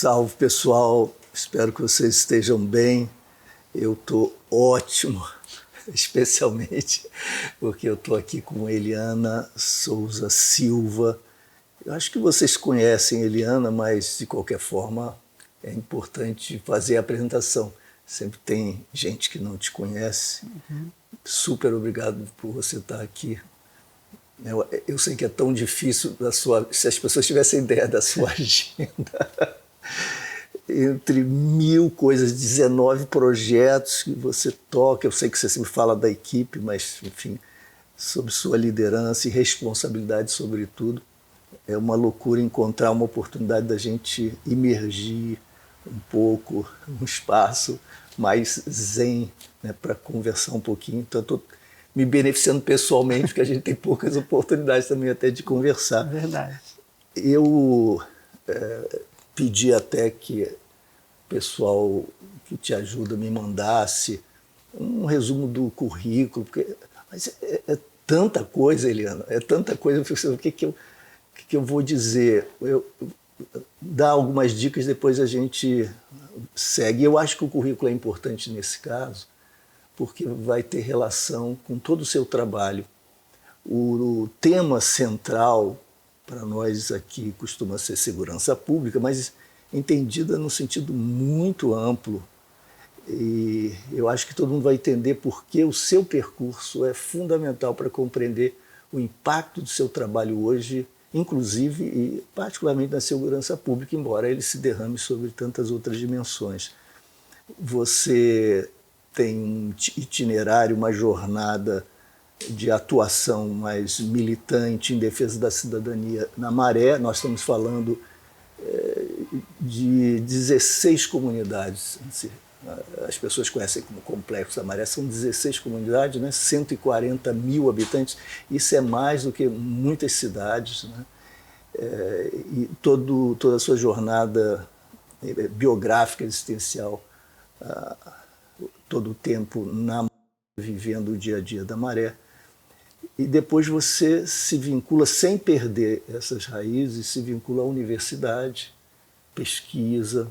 Salve, pessoal. Espero que vocês estejam bem. Eu estou ótimo, especialmente porque eu estou aqui com Eliana Souza Silva. Eu acho que vocês conhecem Eliana, mas, de qualquer forma, é importante fazer a apresentação. Sempre tem gente que não te conhece. Super obrigado por você estar aqui. Eu sei que é tão difícil, se as pessoas tivessem ideia da sua agenda. Entre 1000 coisas, 19 projetos que você toca. Eu sei que você sempre fala da equipe, mas, enfim, sobre sua liderança e responsabilidade sobre tudo. É uma loucura encontrar uma oportunidade da gente imergir um pouco, um espaço mais zen, né, para conversar um pouquinho. Então, eu estou me beneficiando pessoalmente, porque a gente tem poucas oportunidades também até de conversar. Verdade. Eu pedi até que o pessoal que te ajuda me mandasse um resumo do currículo, porque mas é tanta coisa, Eliana, é tanta coisa. Eu fico pensando, o que eu vou dizer? Dar algumas dicas, depois a gente segue. Eu acho que o currículo é importante nesse caso, porque vai ter relação com todo o seu trabalho. O tema central para nós aqui costuma ser segurança pública, mas entendida num sentido muito amplo. E eu acho que todo mundo vai entender porque o seu percurso é fundamental para compreender o impacto do seu trabalho hoje, inclusive e particularmente na segurança pública, embora ele se derrame sobre tantas outras dimensões. Você tem um itinerário, uma jornada de atuação mais militante em defesa da cidadania na Maré. Nós estamos falando de 16 comunidades. As pessoas conhecem como Complexo da Maré, são 16 comunidades, né? 140 mil habitantes. Isso é mais do que muitas cidades, né? E toda a sua jornada biográfica, existencial, todo o tempo vivendo o dia a dia da Maré. E depois você se vincula, sem perder essas raízes, se vincula à universidade, pesquisa,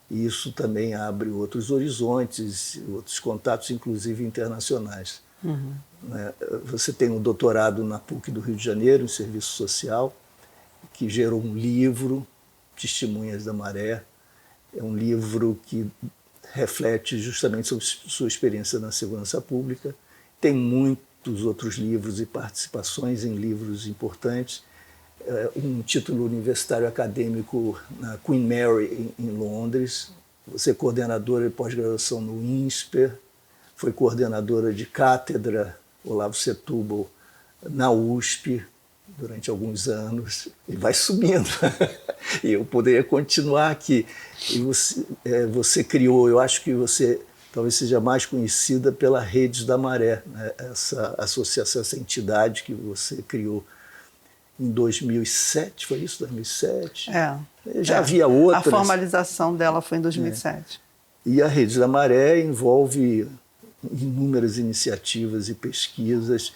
e isso também abre outros horizontes, outros contatos, inclusive internacionais. Você tem um doutorado na PUC do Rio de Janeiro, em Serviço Social, que gerou um livro, Testemunhas da Maré. É um livro que reflete justamente sobre sua experiência na segurança pública. Tem muitos outros livros e participações em livros importantes. Um título universitário acadêmico na Queen Mary, em Londres. Você é coordenadora de pós-graduação no INSPER, foi coordenadora de cátedra Olavo Setúbal na USP durante alguns anos, e vai subindo. E eu poderia continuar aqui. E você criou, eu acho que você talvez seja mais conhecida pela Redes da Maré, né? Essa associação, essa entidade que você criou em 2007, foi isso? 2007? Já havia outras. A formalização dela foi em 2007. E a Rede da Maré envolve inúmeras iniciativas e pesquisas,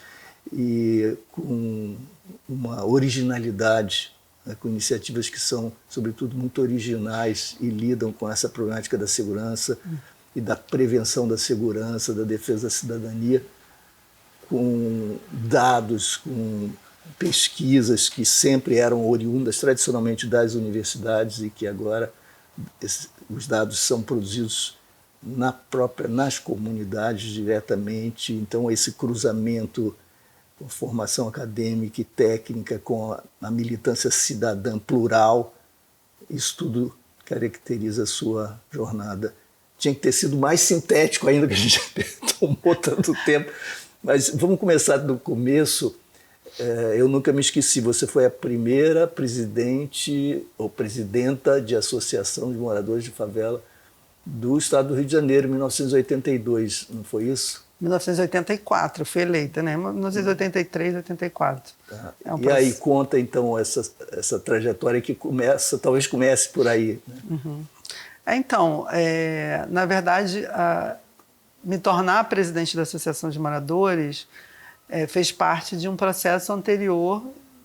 e com uma originalidade, né, com iniciativas que são, sobretudo, muito originais e lidam com essa problemática da segurança e da prevenção da segurança, da defesa da cidadania, com dados, com pesquisas que sempre eram oriundas tradicionalmente das universidades e que agora os dados são produzidos nas comunidades diretamente. Então, esse cruzamento com formação acadêmica e técnica, com a militância cidadã plural, isso tudo caracteriza a sua jornada. Tinha que ter sido mais sintético ainda, que a gente tomou tanto tempo. Mas vamos começar do começo. Eu nunca me esqueci, você foi a primeira presidente ou presidenta de associação de moradores de favela do estado do Rio de Janeiro, em 1982, não foi isso? 1984, fui eleita, né? 1983, 84. E aí conta então essa trajetória que talvez comece por aí. Né? Então, na verdade, me tornar presidente da Associação de Moradores fez parte de um processo anterior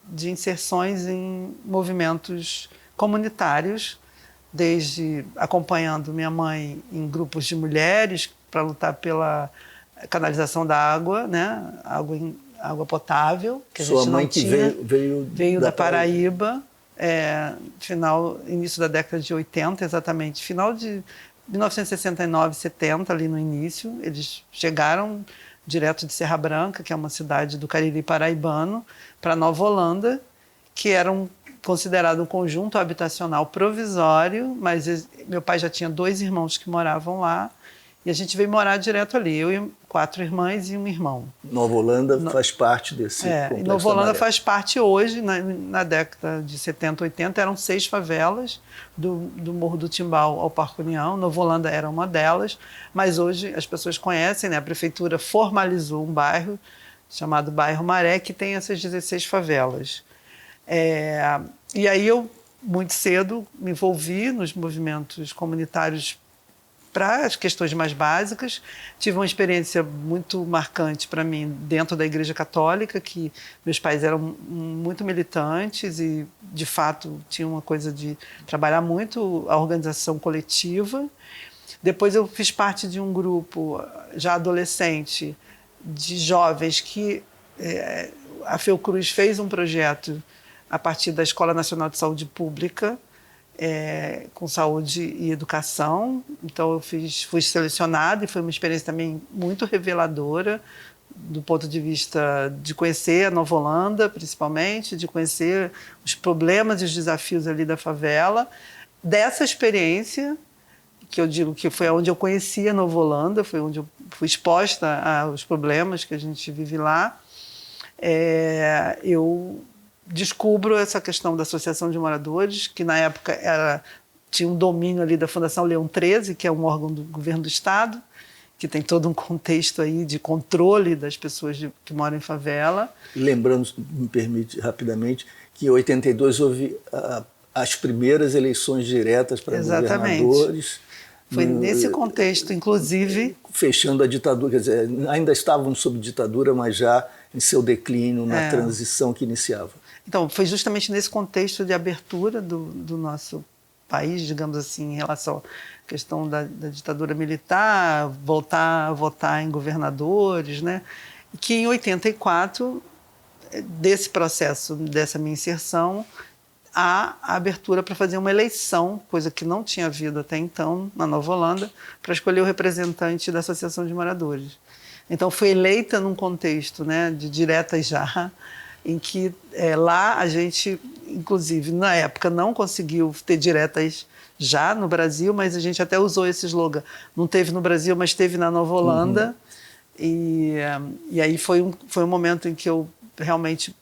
de inserções em movimentos comunitários desde acompanhando minha mãe em grupos de mulheres para lutar pela canalização da água, né? Água potável, que a gente não tinha. Sua mãe que veio da Paraíba, início da década de 80, exatamente, final de 1969, 70, ali no início. Eles chegaram direto de Serra Branca, que é uma cidade do Cariri paraibano, para Nova Holanda, que era considerado um conjunto habitacional provisório, mas meu pai já tinha 2 irmãos que moravam lá, e a gente veio morar direto ali, eu e 4 irmãs e um irmão. Nova Holanda faz parte desse complexo. Nova Holanda faz parte hoje, na década de 70, 80, eram 6 favelas, do Morro do Timbal ao Parque União. Nova Holanda era uma delas, mas hoje as pessoas conhecem, né? A prefeitura formalizou um bairro chamado Bairro Maré, que tem essas 16 favelas. E aí eu, muito cedo, me envolvi nos movimentos comunitários para as questões mais básicas. Tive uma experiência muito marcante para mim dentro da Igreja Católica, que meus pais eram muito militantes e, de fato, tinham uma coisa de trabalhar muito a organização coletiva. Depois eu fiz parte de um grupo, já adolescente, de jovens que a Fiocruz fez um projeto a partir da Escola Nacional de Saúde Pública, com saúde e educação. Então eu fui selecionada e foi uma experiência também muito reveladora do ponto de vista de conhecer a Nova Holanda, principalmente, de conhecer os problemas e os desafios ali da favela. Dessa experiência, que eu digo que foi onde eu conheci a Nova Holanda, foi onde eu fui exposta aos problemas que a gente vive lá, eu descubro essa questão da Associação de Moradores, que na época tinha um domínio ali da Fundação Leão XIII, que é um órgão do governo do Estado, que tem todo um contexto aí de controle das pessoas que moram em favela. Lembrando, me permite rapidamente, que em 82 houve as primeiras eleições diretas para governadores. Foi nesse contexto, inclusive... Fechando a ditadura, quer dizer, ainda estavam sob ditadura, mas já em seu declínio, na transição que iniciava. Então, foi justamente nesse contexto de abertura do nosso país, digamos assim, em relação à questão da ditadura militar, voltar a votar em governadores, né? Que em 84, desse processo, dessa minha inserção, há a abertura para fazer uma eleição, coisa que não tinha havido até então na Nova Holanda, para escolher o representante da Associação de Moradores. Então, foi eleita num contexto, né, de diretas já, em que lá a gente, inclusive, na época, não conseguiu ter diretas já no Brasil, mas a gente até usou esse slogan. Não teve no Brasil, mas teve na Nova Holanda. E aí foi um momento em que eu realmente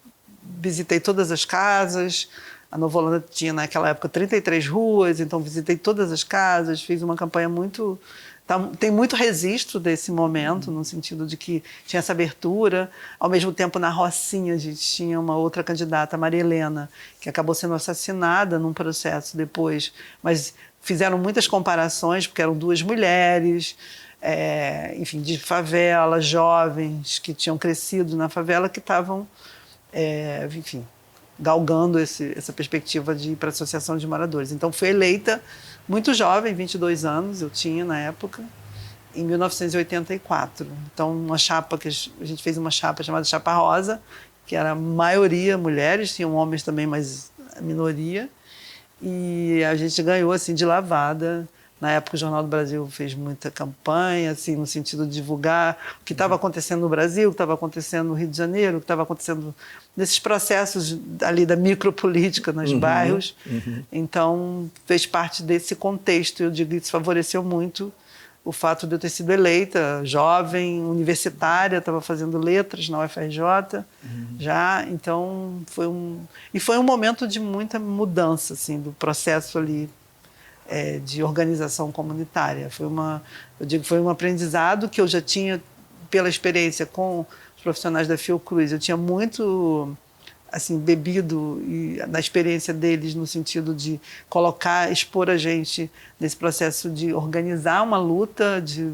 visitei todas as casas. A Nova Holanda tinha, naquela época, 33 ruas, então visitei todas as casas, fiz uma campanha muito... Tem muito registro desse momento, no sentido de que tinha essa abertura. Ao mesmo tempo, na Rocinha, a gente tinha uma outra candidata, a Maria Helena, que acabou sendo assassinada num processo depois. Mas fizeram muitas comparações, porque eram 2 mulheres, enfim, de favela, jovens que tinham crescido na favela, que estavam, enfim, galgando essa perspectiva de ir para a Associação de Moradores. Então, fui eleita muito jovem, 22 anos eu tinha na época, em 1984. Então, uma chapa que a gente fez uma chapa chamada Chapa Rosa, que era a maioria mulheres, tinham homens também, mas a minoria. E a gente ganhou assim de lavada. Na época, o Jornal do Brasil fez muita campanha, assim, no sentido de divulgar o que estava acontecendo no Brasil, o que estava acontecendo no Rio de Janeiro, o que estava acontecendo nesses processos ali da micropolítica nos bairros. Então, fez parte desse contexto. Eu digo que isso favoreceu muito o fato de eu ter sido eleita, jovem, universitária, estava fazendo letras na UFRJ já. Então, foi um momento de muita mudança, assim, do processo ali, de organização comunitária. Foi um aprendizado que eu já tinha pela experiência com os profissionais da Fiocruz. Eu tinha muito assim, bebido na experiência deles no sentido de expor a gente nesse processo de organizar uma luta, de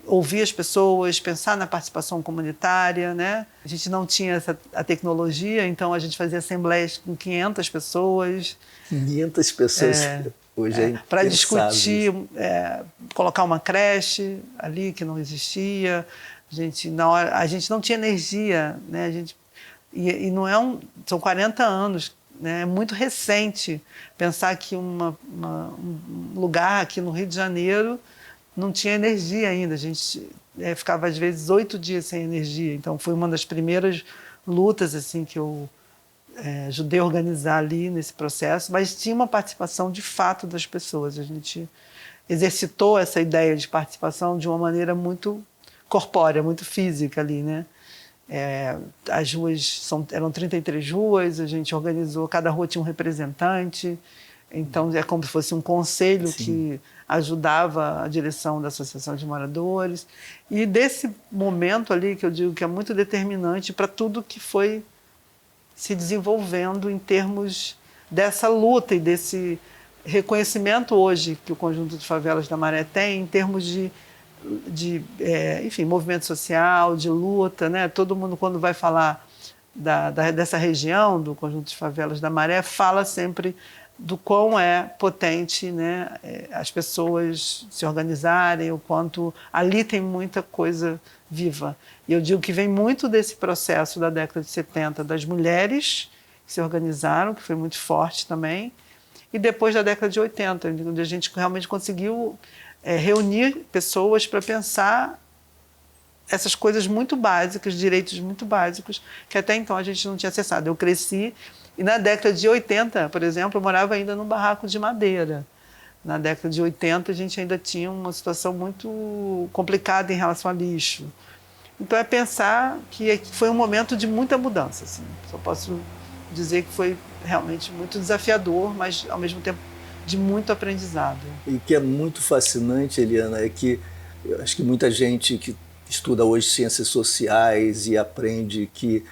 ouvir as pessoas, pensar na participação comunitária, né? A gente não tinha a tecnologia, então a gente fazia assembleias com 500 pessoas. 500 pessoas Hoje é para discutir, colocar uma creche ali que não existia. A gente não tinha energia, né? E não são 40 anos, né? É muito recente pensar que um lugar aqui no Rio de Janeiro não tinha energia ainda. A gente ficava, às vezes, 8 dias sem energia. Então, foi uma das primeiras lutas assim, que eu ajudei a organizar ali nesse processo, mas tinha uma participação de fato das pessoas. A gente exercitou essa ideia de participação de uma maneira muito corpórea, muito física ali, né? As ruas eram 33 ruas, a gente organizou, cada rua tinha um representante, então é como se fosse um conselho Sim. que ajudava a direção da Associação de Moradores. E desse momento ali, que eu digo que é muito determinante para tudo que foi se desenvolvendo em termos dessa luta e desse reconhecimento hoje que o Conjunto de Favelas da Maré tem, em termos enfim, movimento social, de luta, né? Todo mundo, quando vai falar dessa região, do Conjunto de Favelas da Maré, fala sempre do quão é potente, né, as pessoas se organizarem, o quanto ali tem muita coisa viva. E eu digo que vem muito desse processo da década de 70, das mulheres que se organizaram, que foi muito forte também, e depois da década de 80, onde a gente realmente conseguiu reunir pessoas para pensar essas coisas muito básicas, direitos muito básicos, que até então a gente não tinha acessado. Eu cresci, e na década de 80, por exemplo, eu morava ainda num barraco de madeira. Na década de 80, a gente ainda tinha uma situação muito complicada em relação a lixo. Então, é pensar que foi um momento de muita mudança. Assim. Só posso dizer que foi realmente muito desafiador, mas, ao mesmo tempo, de muito aprendizado. E o que é muito fascinante, Eliana, é que eu acho que muita gente que estuda hoje ciências sociais e aprende que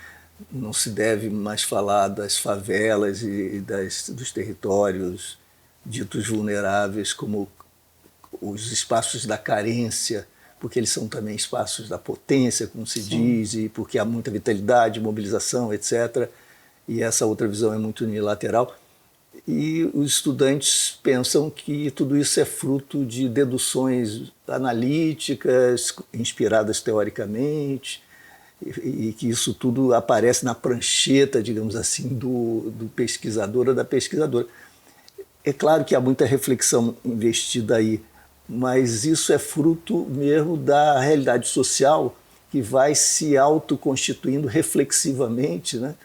não se deve mais falar das favelas e dos territórios ditos vulneráveis como os espaços da carência, porque eles são também espaços da potência, como se Sim. diz, e porque há muita vitalidade, mobilização, etc. E essa outra visão é muito unilateral. E os estudantes pensam que tudo isso é fruto de deduções analíticas, inspiradas teoricamente, e que isso tudo aparece na prancheta, digamos assim, do pesquisador ou da pesquisadora. É claro que há muita reflexão investida aí, mas isso é fruto mesmo da realidade social que vai se autoconstituindo reflexivamente, né?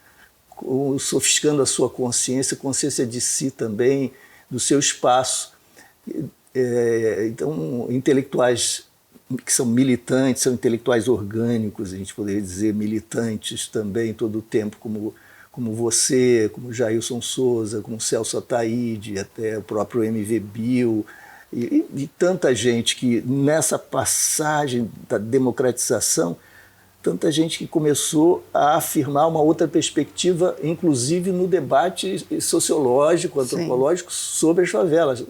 Sofisticando a sua consciência de si também, do seu espaço. Então, intelectuais que são militantes, são intelectuais orgânicos, a gente poderia dizer militantes também todo o tempo, como você, como Jailson Souza, como Celso Ataíde, até o próprio MV Bill, e tanta gente que nessa passagem da democratização, tanta gente que começou a afirmar uma outra perspectiva, inclusive no debate sociológico, antropológico, Sim. sobre as favelas,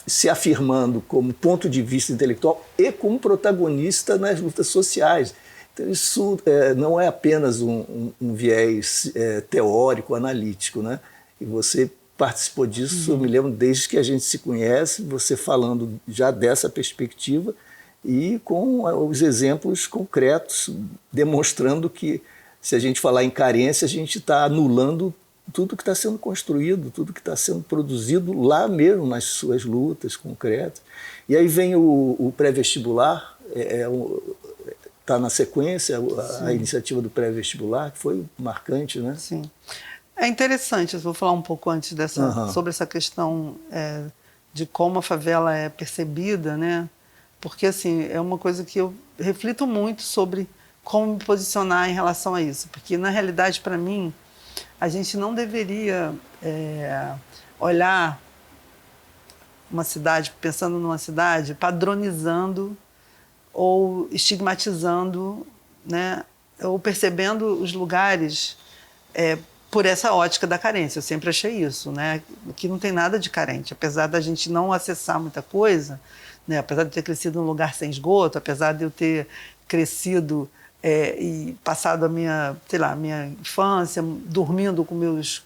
se afirmando como ponto de vista intelectual e como protagonista nas lutas sociais. Então, isso não é apenas um viés teórico, analítico, né? E você participou disso, eu me lembro, desde que a gente se conhece, você falando já dessa perspectiva e com os exemplos concretos, demonstrando que, se a gente falar em carência, a gente está anulando tudo que está sendo construído, tudo que está sendo produzido lá mesmo, nas suas lutas concretas. E aí vem o pré-vestibular, está na sequência, a iniciativa do pré-vestibular, que foi marcante, né? Sim. É interessante, eu vou falar um pouco antes sobre essa questão de como a favela é percebida, né? Porque, assim, é uma coisa que eu reflito muito sobre como me posicionar em relação a isso. Porque, na realidade, para mim, a gente não deveria olhar uma cidade, pensando numa cidade, padronizando ou estigmatizando, né? Ou percebendo os lugares por essa ótica da carência. Eu sempre achei isso, né? Que não tem nada de carente. Apesar da gente não acessar muita coisa, né? Apesar de eu ter crescido num lugar sem esgoto, apesar de eu ter crescido e passado a minha infância dormindo com meus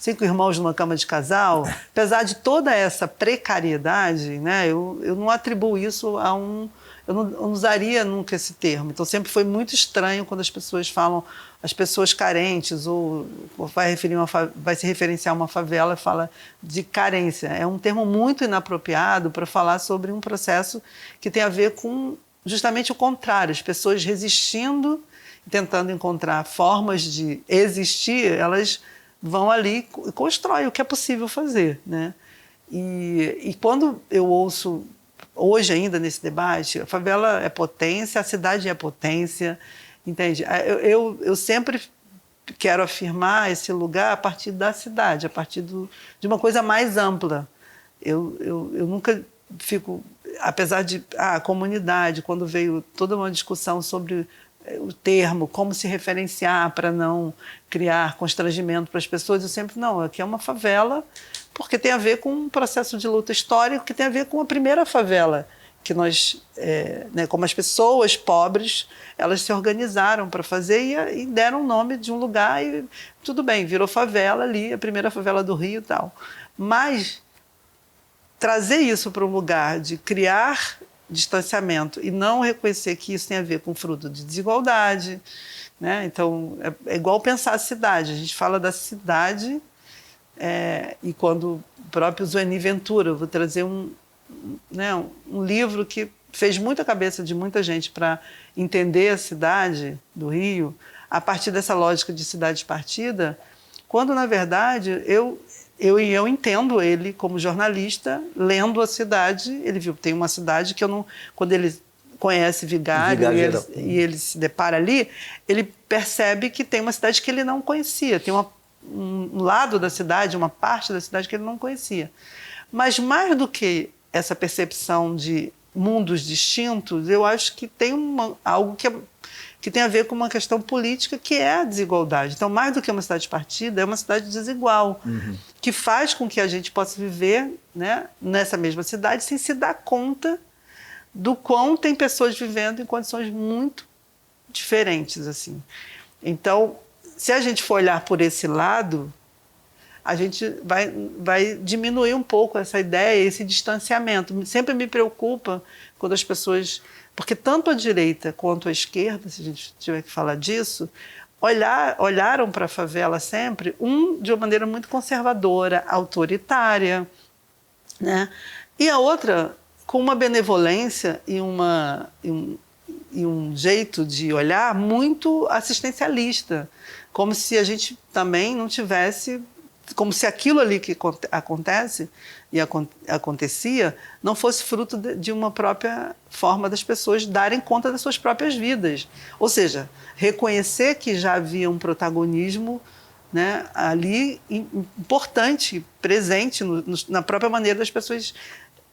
5 irmãos numa cama de casal, apesar de toda essa precariedade, né, eu não atribuo isso a eu não usaria nunca esse termo. Então, sempre foi muito estranho quando as pessoas falam as pessoas carentes, ou vai se referenciar a uma favela e fala de carência. É um termo muito inapropriado para falar sobre um processo que tem a ver com justamente o contrário, as pessoas resistindo, tentando encontrar formas de existir, elas vão ali e constroem o que é possível fazer, né? E quando eu ouço, hoje ainda nesse debate, a favela é potência, a cidade é potência, entende? Eu sempre quero afirmar esse lugar a partir da cidade, a partir de uma coisa mais ampla. Eu nunca fico, apesar de a comunidade, quando veio toda uma discussão sobre o termo, como se referenciar para não criar constrangimento para as pessoas, eu sempre, não, aqui é uma favela, porque tem a ver com um processo de luta histórico que tem a ver com a primeira favela, que nós, né, como as pessoas pobres, elas se organizaram para fazer e deram o nome de um lugar e tudo bem, virou favela ali, a primeira favela do Rio e tal. Mas trazer isso para um lugar de criar distanciamento e não reconhecer que isso tem a ver com fruto de desigualdade, né? Então, é igual pensar a cidade. A gente fala da cidade e quando o próprio Zueni Ventura, eu vou trazer um livro que fez muita cabeça de muita gente para entender a cidade do Rio a partir dessa lógica de cidade partida, quando, na verdade, eu entendo ele como jornalista, lendo a cidade, ele viu que tem uma cidade que eu não... Quando ele conhece Vigário e ele se depara ali, ele percebe que tem uma cidade que ele não conhecia, tem um lado da cidade, uma parte da cidade que ele não conhecia. Mas mais do que essa percepção de mundos distintos, eu acho que tem algo que tem a ver com uma questão política, que é a desigualdade. Então, mais do que uma cidade partida, é uma cidade desigual, que faz com que a gente possa viver, né, nessa mesma cidade sem se dar conta do quão tem pessoas vivendo em condições muito diferentes, assim. Então, se a gente for olhar por esse lado, a gente vai diminuir um pouco essa ideia, esse distanciamento. Sempre me preocupa quando as pessoas... Porque tanto a direita quanto a esquerda, se a gente tiver que falar disso, olharam para a favela sempre, de uma maneira muito conservadora, autoritária, né? E a outra com uma benevolência e um jeito de olhar muito assistencialista, como se a gente também não tivesse... Como se aquilo ali que acontece e acontecia não fosse fruto de uma própria forma das pessoas darem conta das suas próprias vidas. Ou seja, reconhecer que já havia um protagonismo, né, ali importante, presente na própria maneira das pessoas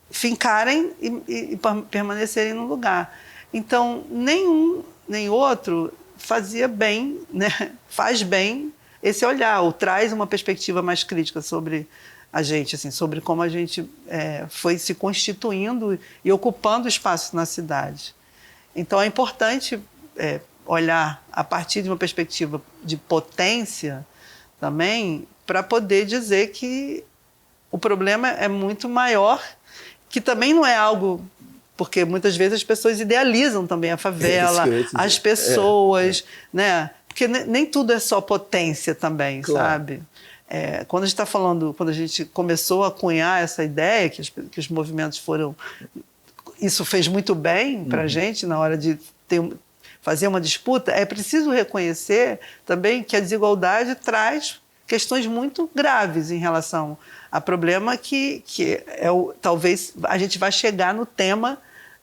fincarem e permanecerem no lugar. Então, nenhum nem outro fazia bem, né, faz bem esse olhar, ou traz uma perspectiva mais crítica sobre a gente, assim, sobre como a gente foi se constituindo e ocupando espaço na cidade. Então, é importante olhar a partir de uma perspectiva de potência também, para poder dizer que o problema é muito maior, que também não é algo... Porque muitas vezes as pessoas idealizam também a favela, as pessoas, né? Porque nem tudo é só potência também, claro. Sabe? Quando a gente está falando, quando a gente começou a cunhar essa ideia, que os movimentos foram... Isso fez muito bem para a gente na hora de fazer uma disputa. É preciso reconhecer também que a desigualdade traz questões muito graves em relação a problema que talvez a gente vai chegar no tema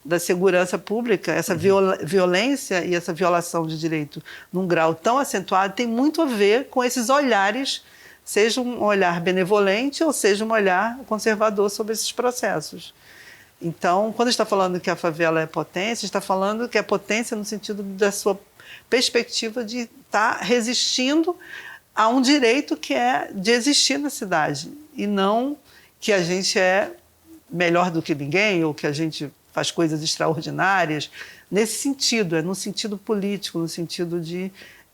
da segurança pública. Essa violência e essa violação de direito num grau tão acentuado tem muito a ver com esses olhares, seja um olhar benevolente ou seja um olhar conservador sobre esses processos. Então, quando a gente está falando que a favela é potência, a gente está falando que é potência no sentido da sua perspectiva de estar resistindo a um direito que é de existir na cidade, e não que a gente é melhor do que ninguém ou que a gente faz coisas extraordinárias. Nesse sentido, no sentido político, no sentido de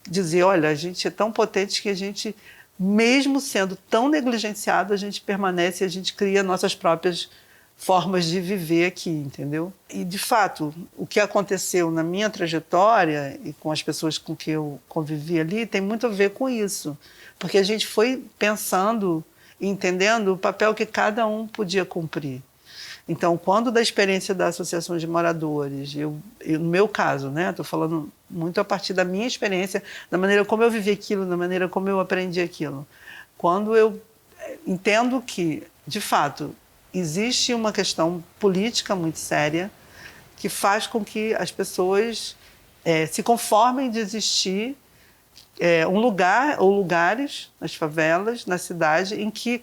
dizer, olha, a gente é tão potente que a gente mesmo sendo tão negligenciado, a gente permanece, a gente cria nossas próprias formas de viver aqui, entendeu? E, de fato, o que aconteceu na minha trajetória e com as pessoas com que eu convivi ali tem muito a ver com isso. Porque a gente foi pensando e entendendo o papel que cada um podia cumprir. Então, quando da experiência da Associação de Moradores, no meu caso, né, estou falando muito a partir da minha experiência, da maneira como eu vivi aquilo, da maneira como eu aprendi aquilo. Quando eu entendo que, de fato, existe uma questão política muito séria que faz com que as pessoas se conformem de existir um lugar ou lugares nas favelas, na cidade, em que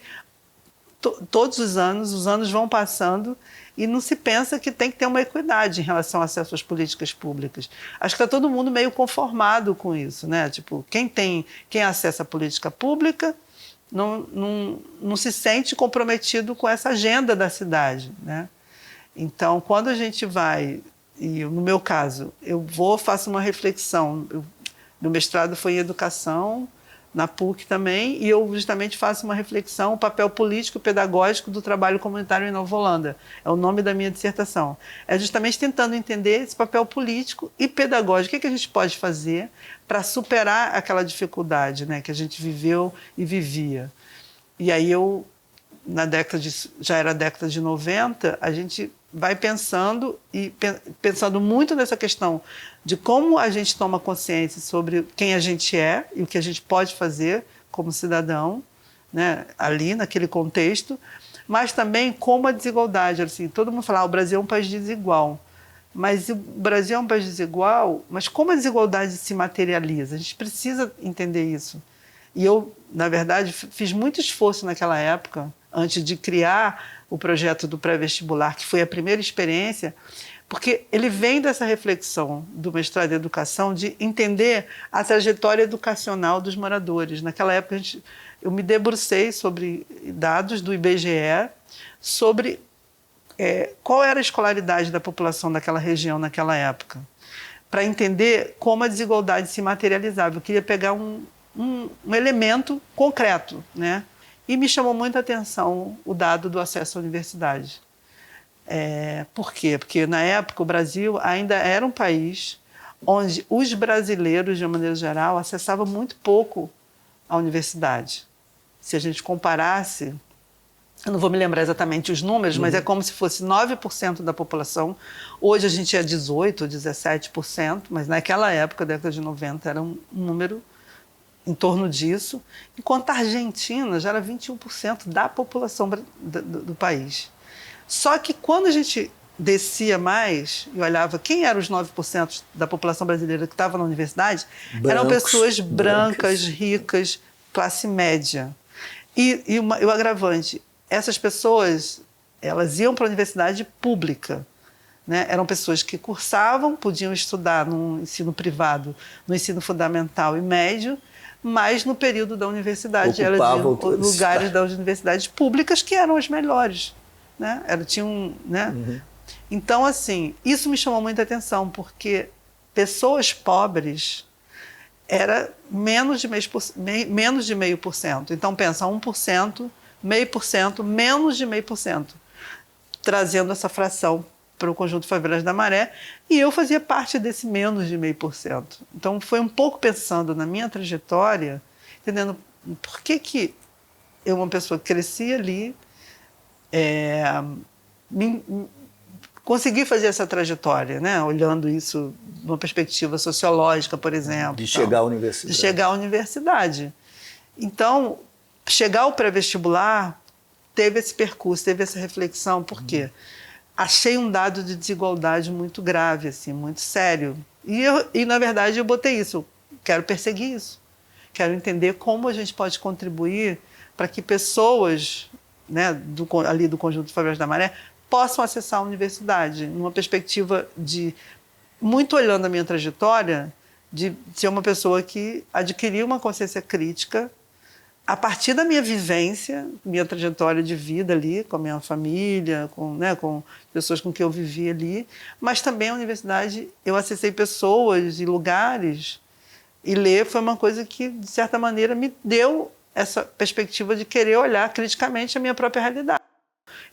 todos os anos vão passando e não se pensa que tem que ter uma equidade em relação ao acesso às políticas públicas. Acho que está todo mundo meio conformado com isso, né? Tipo, quem acessa a política pública não se sente comprometido com essa agenda da cidade, né? Então, quando a gente vai, e no meu caso, faço uma reflexão. Meu mestrado foi em educação, na PUC também, e eu justamente faço uma reflexão, o papel político e pedagógico do trabalho comunitário em Nova Holanda. É o nome da minha dissertação. É justamente tentando entender esse papel político e pedagógico. O que a gente pode fazer para superar aquela dificuldade, né, que a gente viveu e vivia. E aí já era a década de 90, a gente vai pensando muito nessa questão de como a gente toma consciência sobre quem a gente é e o que a gente pode fazer como cidadão, né, ali naquele contexto, mas também como a desigualdade. Assim, todo mundo fala, o Brasil é um país desigual. Mas o Brasil é um país desigual, mas como a desigualdade se materializa? A gente precisa entender isso. E eu, na verdade, fiz muito esforço naquela época, antes de criar o projeto do pré-vestibular, que foi a primeira experiência, porque ele vem dessa reflexão do mestrado em educação, de entender a trajetória educacional dos moradores. Naquela época, eu me debrucei sobre dados do IBGE, sobre qual era a escolaridade da população daquela região naquela época, para entender como a desigualdade se materializava. Eu queria pegar um elemento concreto, né? E me chamou muita atenção o dado do acesso à universidade. Por quê? Porque, na época, o Brasil ainda era um país onde os brasileiros, de uma maneira geral, acessavam muito pouco a universidade. Se a gente comparasse, eu não vou me lembrar exatamente os números, mas é como se fosse 9% da população. Hoje a gente é 18%, 17%, mas naquela época, década de 90, era um número em torno disso, enquanto a Argentina já era 21% da população do país. Só que quando a gente descia mais e olhava quem eram os 9% da população brasileira que estava na universidade, eram pessoas brancas, ricas, classe média. E o agravante, essas pessoas, elas iam para a universidade pública, né? Eram pessoas que cursavam, podiam estudar no ensino privado, no ensino fundamental e médio, mas no período da universidade elas iam lugares das universidades públicas que eram as melhores, né? Então, assim, isso me chamou muita atenção, porque pessoas pobres era menos de 0,5%. Então, pensa, 1%, 0,5%, menos de 0,5%, trazendo essa fração para o Conjunto Favelas da Maré, e eu fazia parte desse menos de 0,5%. Então, foi um pouco pensando na minha trajetória, entendendo por que eu, uma pessoa que crescia ali, consegui fazer essa trajetória, né? Olhando isso de uma perspectiva sociológica, por exemplo. De chegar à universidade. De chegar à universidade. Então, chegar ao pré-vestibular teve esse percurso, teve essa reflexão. Por quê? Achei um dado de desigualdade muito grave, assim, muito sério. E, na verdade, eu botei isso. Quero perseguir isso. Quero entender como a gente pode contribuir para que pessoas, né, ali do Conjunto Favelas da Maré possam acessar a universidade, numa perspectiva de, muito olhando a minha trajetória, de ser uma pessoa que adquiriu uma consciência crítica a partir da minha vivência, minha trajetória de vida ali, com a minha família, com pessoas com quem eu vivi ali, mas também a universidade, eu acessei pessoas e lugares, e ler foi uma coisa que, de certa maneira, me deu essa perspectiva de querer olhar criticamente a minha própria realidade,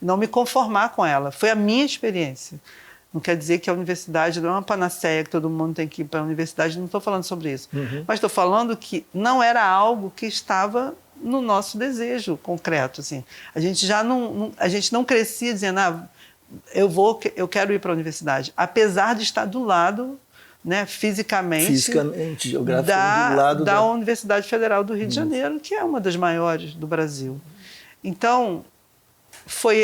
não me conformar com ela. Foi a minha experiência. Não quer dizer que a universidade não é uma panaceia, que todo mundo tem que ir para a universidade, não estou falando sobre isso. Mas estou falando que não era algo que estava no nosso desejo concreto. Assim. A gente já a gente não crescia dizendo, eu quero ir para a universidade, apesar de estar do lado, né, fisicamente, geograficamente, do lado da Universidade Federal do Rio de Janeiro, que é uma das maiores do Brasil. Então, foi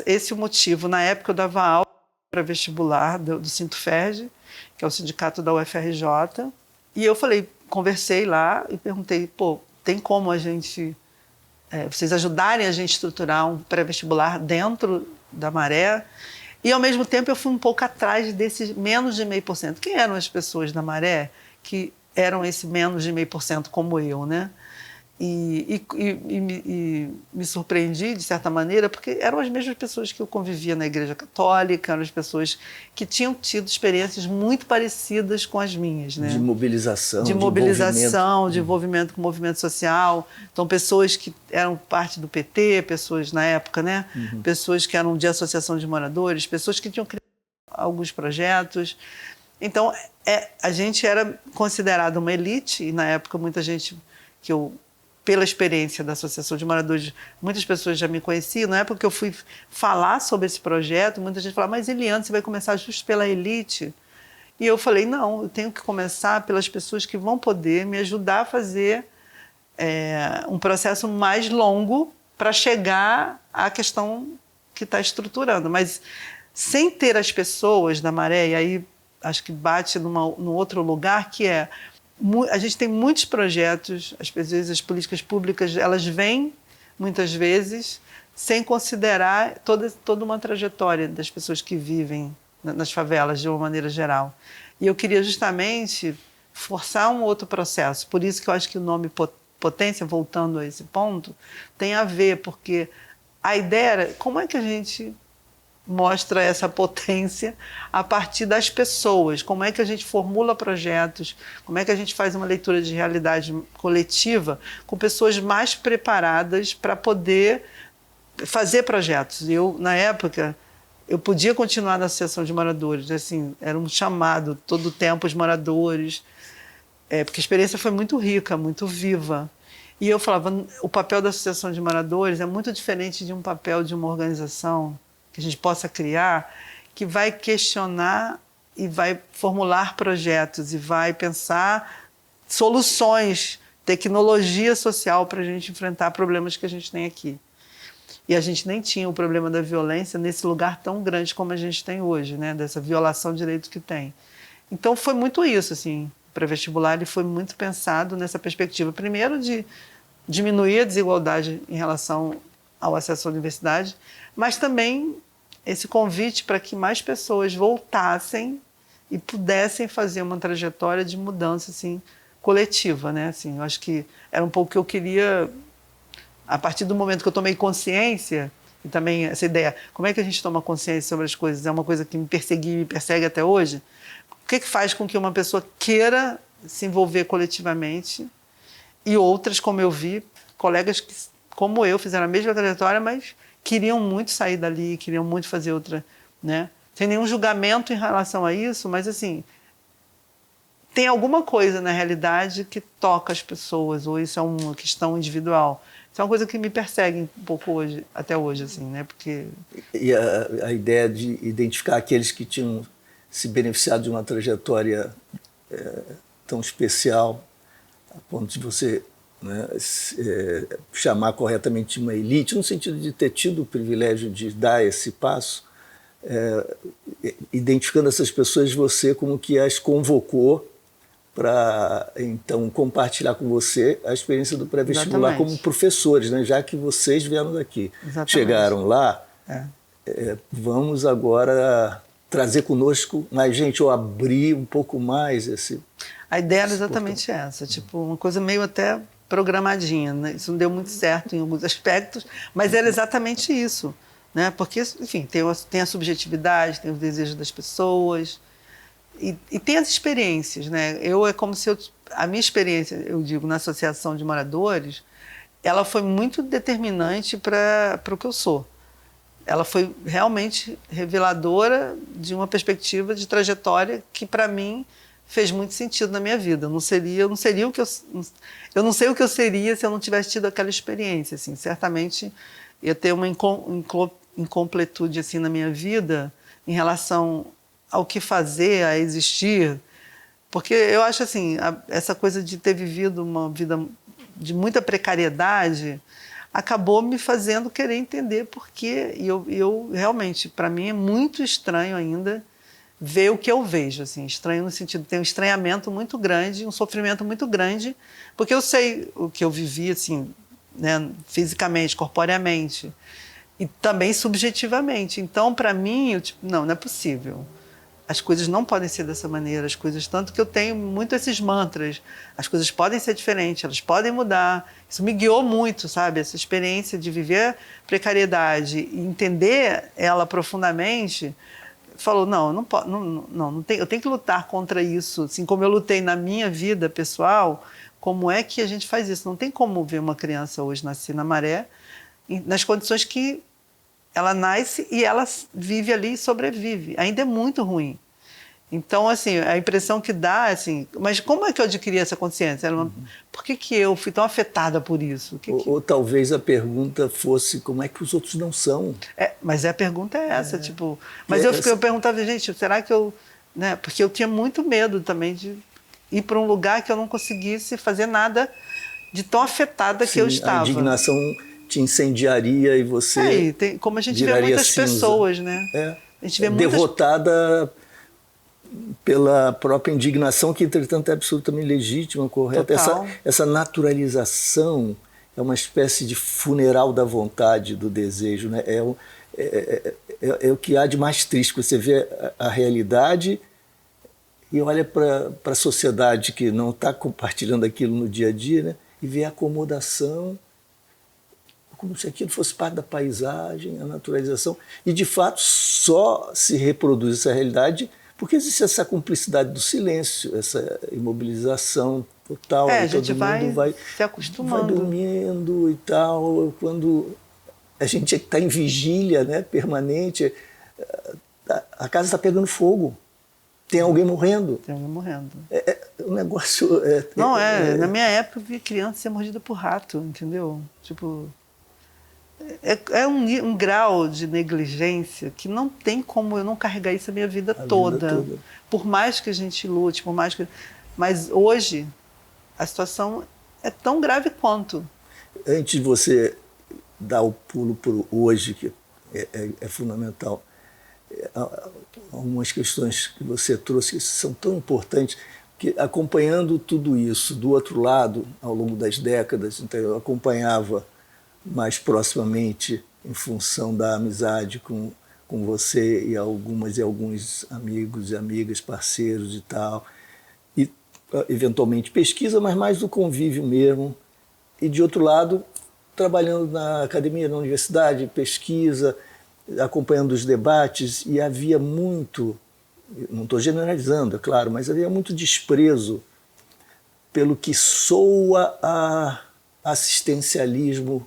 esse o motivo. Na época eu dava aula para vestibular do Sintoferj, que é o sindicato da UFRJ, e eu conversei lá e perguntei, tem como a gente, vocês ajudarem a gente a estruturar um pré-vestibular dentro da Maré? E, ao mesmo tempo, eu fui um pouco atrás desses menos de 0,5%. Quem eram as pessoas da Maré que eram esse menos de 0,5% como eu, né? E me surpreendi, de certa maneira, porque eram as mesmas pessoas que eu convivia na Igreja Católica, eram as pessoas que tinham tido experiências muito parecidas com as minhas. Né? De mobilização, de envolvimento com o movimento social. Então, pessoas que eram parte do PT, pessoas na época, né? Pessoas que eram de associação de moradores, pessoas que tinham criado alguns projetos. Então, a gente era considerada uma elite, e na época muita gente que eu... Pela experiência da Associação de Moradores, muitas pessoas já me conheciam. Na época que eu fui falar sobre esse projeto, muita gente falava, mas Eliane, você vai começar justo pela elite? E eu falei, não, eu tenho que começar pelas pessoas que vão poder me ajudar a fazer um processo mais longo para chegar à questão que está estruturando. Mas sem ter as pessoas da Maré, e aí acho que bate num outro lugar, que é... A gente tem muitos projetos, às vezes as políticas públicas, elas vêm, muitas vezes, sem considerar toda uma trajetória das pessoas que vivem nas favelas, de uma maneira geral. E eu queria justamente forçar um outro processo. Por isso que eu acho que o nome Potência, voltando a esse ponto, tem a ver, porque a ideia era como é que a gente mostra essa potência a partir das pessoas, como é que a gente formula projetos, como é que a gente faz uma leitura de realidade coletiva com pessoas mais preparadas para poder fazer projetos. Eu, na época, eu podia continuar na Associação de Moradores, assim, era um chamado todo o tempo os moradores, porque a experiência foi muito rica, muito viva. E eu falava, o papel da Associação de Moradores é muito diferente de um papel de uma organização que a gente possa criar, que vai questionar e vai formular projetos e vai pensar soluções, tecnologia social para a gente enfrentar problemas que a gente tem aqui. E a gente nem tinha o problema da violência nesse lugar tão grande como a gente tem hoje, né? Dessa violação de direitos que tem. Então foi muito isso, assim, o pré-vestibular ele foi muito pensado nessa perspectiva, primeiro de diminuir a desigualdade em relação ao acesso à universidade, mas também esse convite para que mais pessoas voltassem e pudessem fazer uma trajetória de mudança assim, coletiva. Né? Assim, eu acho que era um pouco o que eu queria, a partir do momento que eu tomei consciência, e também essa ideia, como é que a gente toma consciência sobre as coisas? É uma coisa que me perseguiu e me persegue até hoje? O que faz com que uma pessoa queira se envolver coletivamente e outras, como eu vi, colegas que, como eu, fizeram a mesma trajetória, mas queriam muito sair dali, queriam muito fazer outra, né? Sem nenhum julgamento em relação a isso, mas assim, tem alguma coisa na realidade que toca as pessoas, ou isso é uma questão individual. Isso é uma coisa que me persegue um pouco hoje, até hoje, assim, né? Porque... E a ideia de identificar aqueles que tinham se beneficiado de uma trajetória tão especial, a ponto de você, né, chamar corretamente uma elite, no sentido de ter tido o privilégio de dar esse passo, identificando essas pessoas, você como que as convocou para, então, compartilhar com você a experiência do pré-vestibular como professores, né, já que vocês vieram daqui. Exatamente. Chegaram lá, vamos agora trazer conosco mais gente, ou abrir um pouco mais esse... A ideia era exatamente essa, tipo, uma coisa meio até programadinha, né? Isso não deu muito certo em alguns aspectos, mas era exatamente isso, né? Porque, enfim, tem a subjetividade, tem os desejos das pessoas e tem as experiências, né? É como se a minha experiência, eu digo, na Associação de Moradores, ela foi muito determinante para o que eu sou. Ela foi realmente reveladora de uma perspectiva de trajetória que, para mim, fez muito sentido na minha vida. Eu não seria o que eu não sei o que eu seria se eu não tivesse tido aquela experiência. Assim, certamente ia ter uma incompletude assim na minha vida em relação ao que fazer, a existir, porque eu acho assim, essa coisa de ter vivido uma vida de muita precariedade acabou me fazendo querer entender por quê. E eu realmente, para mim, é muito estranho ainda ver o que eu vejo. Assim, estranho no sentido de ter um estranhamento muito grande, um sofrimento muito grande, porque eu sei o que eu vivi, assim, né, fisicamente, corporeamente, e também subjetivamente. Então, para mim, não é possível. As coisas não podem ser dessa maneira, as coisas, tanto que eu tenho muito esses mantras, as coisas podem ser diferentes, elas podem mudar. Isso me guiou muito, sabe? Essa experiência de viver precariedade e entender ela profundamente, falou, eu tenho que lutar contra isso, assim como eu lutei na minha vida pessoal. Como é que a gente faz isso? Não tem como ver uma criança hoje nascer na Maré, nas condições que ela nasce e ela vive ali e sobrevive. Ainda é muito ruim. Então, assim, a impressão que dá, assim, mas como é que eu adquiri essa consciência? Por que eu fui tão afetada por isso? Ou talvez a pergunta fosse como é que os outros não são? Mas a pergunta é essa, tipo... Mas eu perguntava, gente, será que eu... Né? Porque eu tinha muito medo também de ir para um lugar que eu não conseguisse fazer nada de tão afetada que eu estava. A indignação te incendiaria e você como a gente vê muitas pessoas, né? A gente vê derrotada pela própria indignação, que, entretanto, é absolutamente legítima, correta. Essa naturalização é uma espécie de funeral da vontade, do desejo, né? É o que há de mais triste. Você vê a realidade e olha para a sociedade que não está compartilhando aquilo no dia a dia, né? E vê a acomodação, como se aquilo fosse parte da paisagem, a naturalização. E, de fato, só se reproduz essa realidade porque existe essa cumplicidade do silêncio, essa imobilização total. A gente vai se acostumando. Vai dormindo e tal. Quando a gente está em vigília, né, permanente, a casa está pegando fogo. Tem alguém morrendo. Tem alguém morrendo. O negócio... Na minha época eu vi criança ser mordida por rato, entendeu? Tipo... É um grau de negligência que não tem como eu não carregar isso a minha vida toda. Por mais que a gente lute, mas hoje a situação é tão grave quanto. Antes de você dar o pulo para o hoje, que é fundamental, algumas questões que você trouxe que são tão importantes, que acompanhando tudo isso, do outro lado, ao longo das décadas, então eu acompanhava mais proximamente em função da amizade com você e alguns amigos e amigas, parceiros e tal, e eventualmente pesquisa, mas mais do convívio mesmo, e de outro lado, trabalhando na academia, na universidade, pesquisa, acompanhando os debates, e havia muito, não estou generalizando, é claro, mas havia muito desprezo pelo que soa a assistencialismo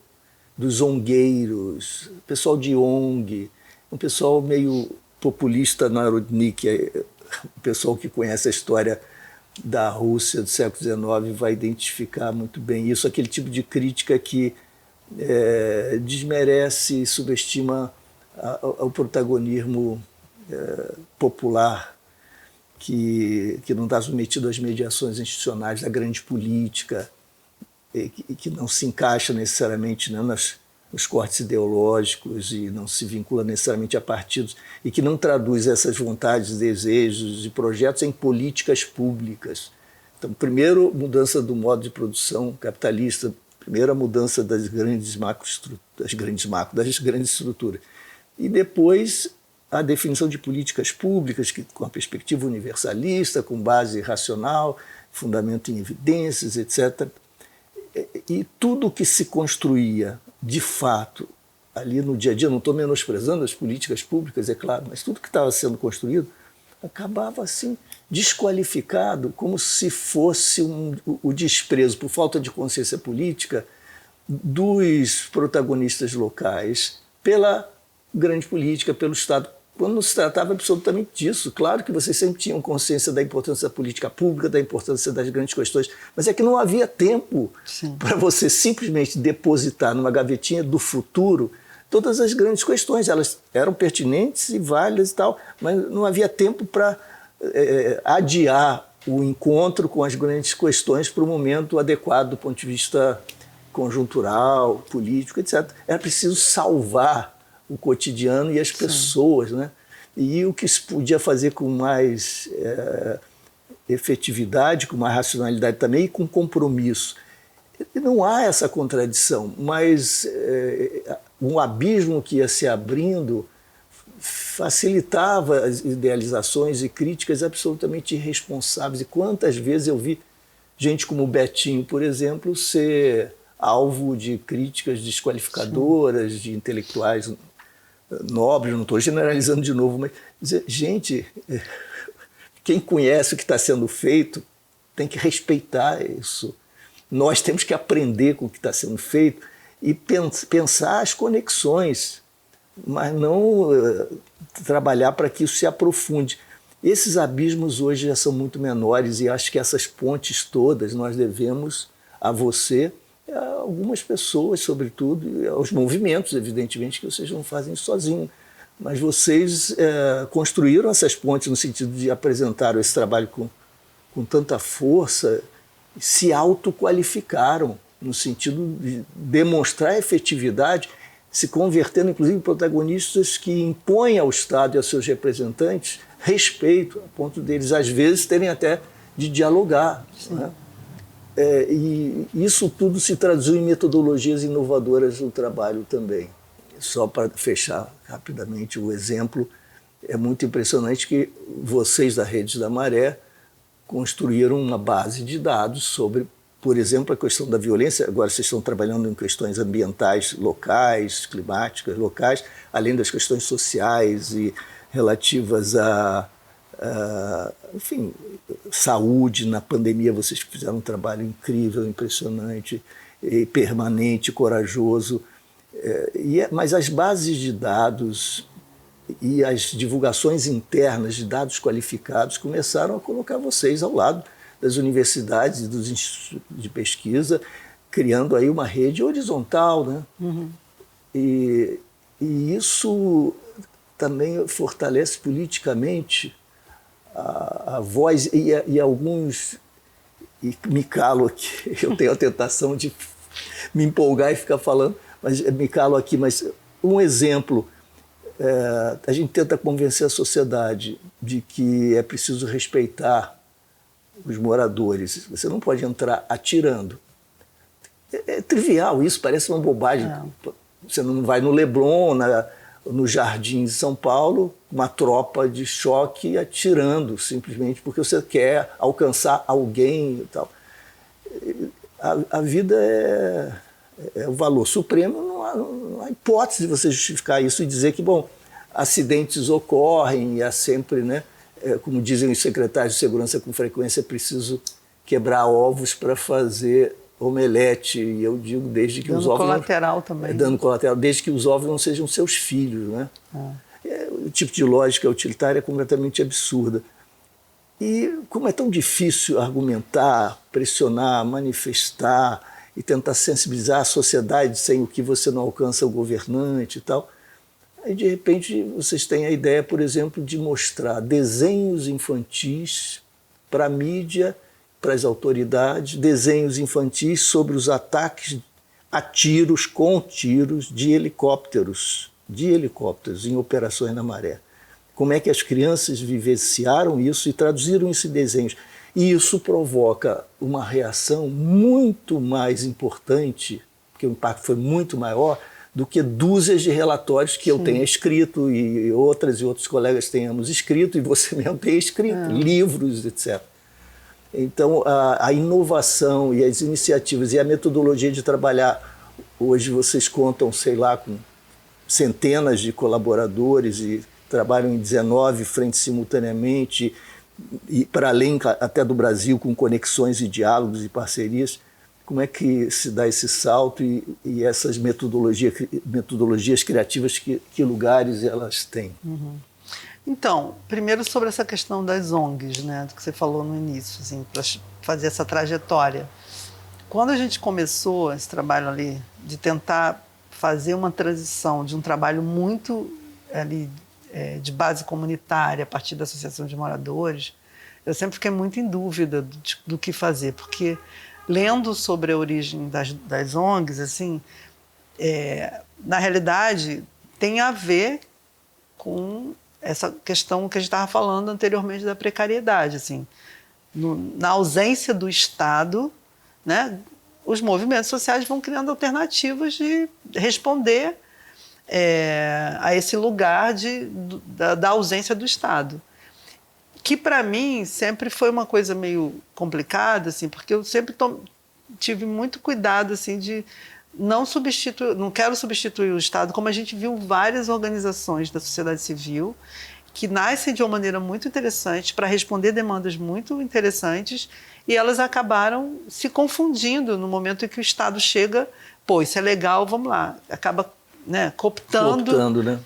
dos ongueiros, pessoal de ONG, um pessoal meio populista narodnik, o pessoal que conhece a história da Rússia do século XIX vai identificar muito bem isso, aquele tipo de crítica que desmerece e subestima o protagonismo popular que não está submetido às mediações institucionais da grande política, que não se encaixa necessariamente, né, nos cortes ideológicos e não se vincula necessariamente a partidos, e que não traduz essas vontades, desejos e projetos em políticas públicas. Então, primeiro, mudança do modo de produção capitalista, primeira mudança das grandes estruturas. E depois a definição de políticas públicas que, com a perspectiva universalista, com base racional, fundamento em evidências, etc., e tudo que se construía, de fato, ali no dia a dia, não estou menosprezando as políticas públicas, é claro, mas tudo que estava sendo construído acabava assim, desqualificado, como se fosse o desprezo por falta de consciência política dos protagonistas locais pela grande política, pelo Estado, quando não se tratava absolutamente disso. Claro que vocês sempre tinham consciência da importância da política pública, da importância das grandes questões, mas é que não havia tempo para você simplesmente depositar numa gavetinha do futuro todas as grandes questões. Elas eram pertinentes e válidas e tal, mas não havia tempo para adiar o encontro com as grandes questões para o momento adequado do ponto de vista conjuntural, político, etc. Era preciso salvar o cotidiano e as pessoas, né? E o que se podia fazer com mais efetividade, com mais racionalidade também e com compromisso. E não há essa contradição, mas um abismo que ia se abrindo facilitava as idealizações e críticas absolutamente irresponsáveis. E quantas vezes eu vi gente como o Betinho, por exemplo, ser alvo de críticas desqualificadoras, de intelectuais nobres, não estou generalizando de novo, mas dizer, gente, quem conhece o que está sendo feito tem que respeitar isso. Nós temos que aprender com o que está sendo feito e pensar as conexões, mas não trabalhar para que isso se aprofunde. Esses abismos hoje já são muito menores e acho que essas pontes todas nós devemos a você, a algumas pessoas, sobretudo, e aos movimentos, evidentemente, que vocês não fazem isso sozinhos. Mas vocês construíram essas pontes no sentido de apresentar esse trabalho com tanta força, se autoqualificaram no sentido de demonstrar efetividade, se convertendo, inclusive, em protagonistas que impõem ao Estado e aos seus representantes respeito, a ponto deles, às vezes, terem até de dialogar. Né? E isso tudo se traduziu em metodologias inovadoras do trabalho também. Só para fechar rapidamente o exemplo, é muito impressionante que vocês da Rede da Maré construíram uma base de dados sobre, por exemplo, a questão da violência. Agora vocês estão trabalhando em questões ambientais locais, climáticas locais, além das questões sociais e relativas enfim, saúde. Na pandemia vocês fizeram um trabalho incrível, impressionante, e permanente, corajoso. Mas as bases de dados e as divulgações internas de dados qualificados começaram a colocar vocês ao lado das universidades e dos institutos de pesquisa, criando aí uma rede horizontal, né? Uhum. E isso também fortalece politicamente a voz e alguns... E me calo aqui, eu tenho a tentação de me empolgar e ficar falando, mas me calo aqui. Mas um exemplo, a gente tenta convencer a sociedade de que é preciso respeitar os moradores. Você não pode entrar atirando. É trivial isso, parece uma bobagem. Você não vai no Leblon, no Jardim de São Paulo, uma tropa de choque atirando, simplesmente porque você quer alcançar alguém e tal. A vida é o valor supremo, não há hipótese de você justificar isso e dizer que, bom, acidentes ocorrem e há sempre, né, como dizem os secretários de segurança com frequência, é preciso quebrar ovos para fazer omelete. E eu digo desde que os ovos... Dano colateral também. Dano colateral, desde que os ovos não sejam seus filhos, né? O tipo de lógica utilitária é completamente absurda. E como é tão difícil argumentar, pressionar, manifestar e tentar sensibilizar a sociedade sem o que você não alcança o governante e tal, aí de repente vocês têm a ideia, por exemplo, de mostrar desenhos infantis para a mídia, para as autoridades, desenhos infantis sobre os ataques a tiros, com tiros de helicópteros em operações na Maré. Como é que as crianças vivenciaram isso e traduziram isso em desenhos. E isso provoca uma reação muito mais importante, porque o impacto foi muito maior, do que dúzias de relatórios que eu tenha escrito e outros colegas tenhamos escrito, e você mesmo tenha escrito, livros, etc. Então, a inovação e as iniciativas e a metodologia de trabalhar, hoje vocês contam, sei lá, com centenas de colaboradores e trabalham em 19 frentes simultaneamente, e para além até do Brasil, com conexões e diálogos e parcerias. como é que se dá esse salto e essas metodologias criativas, que lugares elas têm? Uhum. Então, primeiro sobre essa questão das ONGs, né, do que você falou no início, assim, para fazer essa trajetória. Quando a gente começou esse trabalho ali de tentar fazer uma transição de um trabalho muito ali de base comunitária a partir da associação de moradores, eu sempre fiquei muito em dúvida do que fazer, porque lendo sobre a origem das ONGs, assim, na realidade tem a ver com essa questão que a gente estava falando anteriormente da precariedade, assim, na ausência do Estado, né, os movimentos sociais vão criando alternativas de responder a esse lugar da ausência do Estado, que para mim sempre foi uma coisa meio complicada, assim, porque eu sempre tive muito cuidado assim de não quero substituir o Estado, como a gente viu várias organizações da sociedade civil que nascem de uma maneira muito interessante para responder demandas muito interessantes, e elas acabaram se confundindo no momento em que o Estado chega, pô, isso é legal, vamos lá, acaba, né, cooptando, né?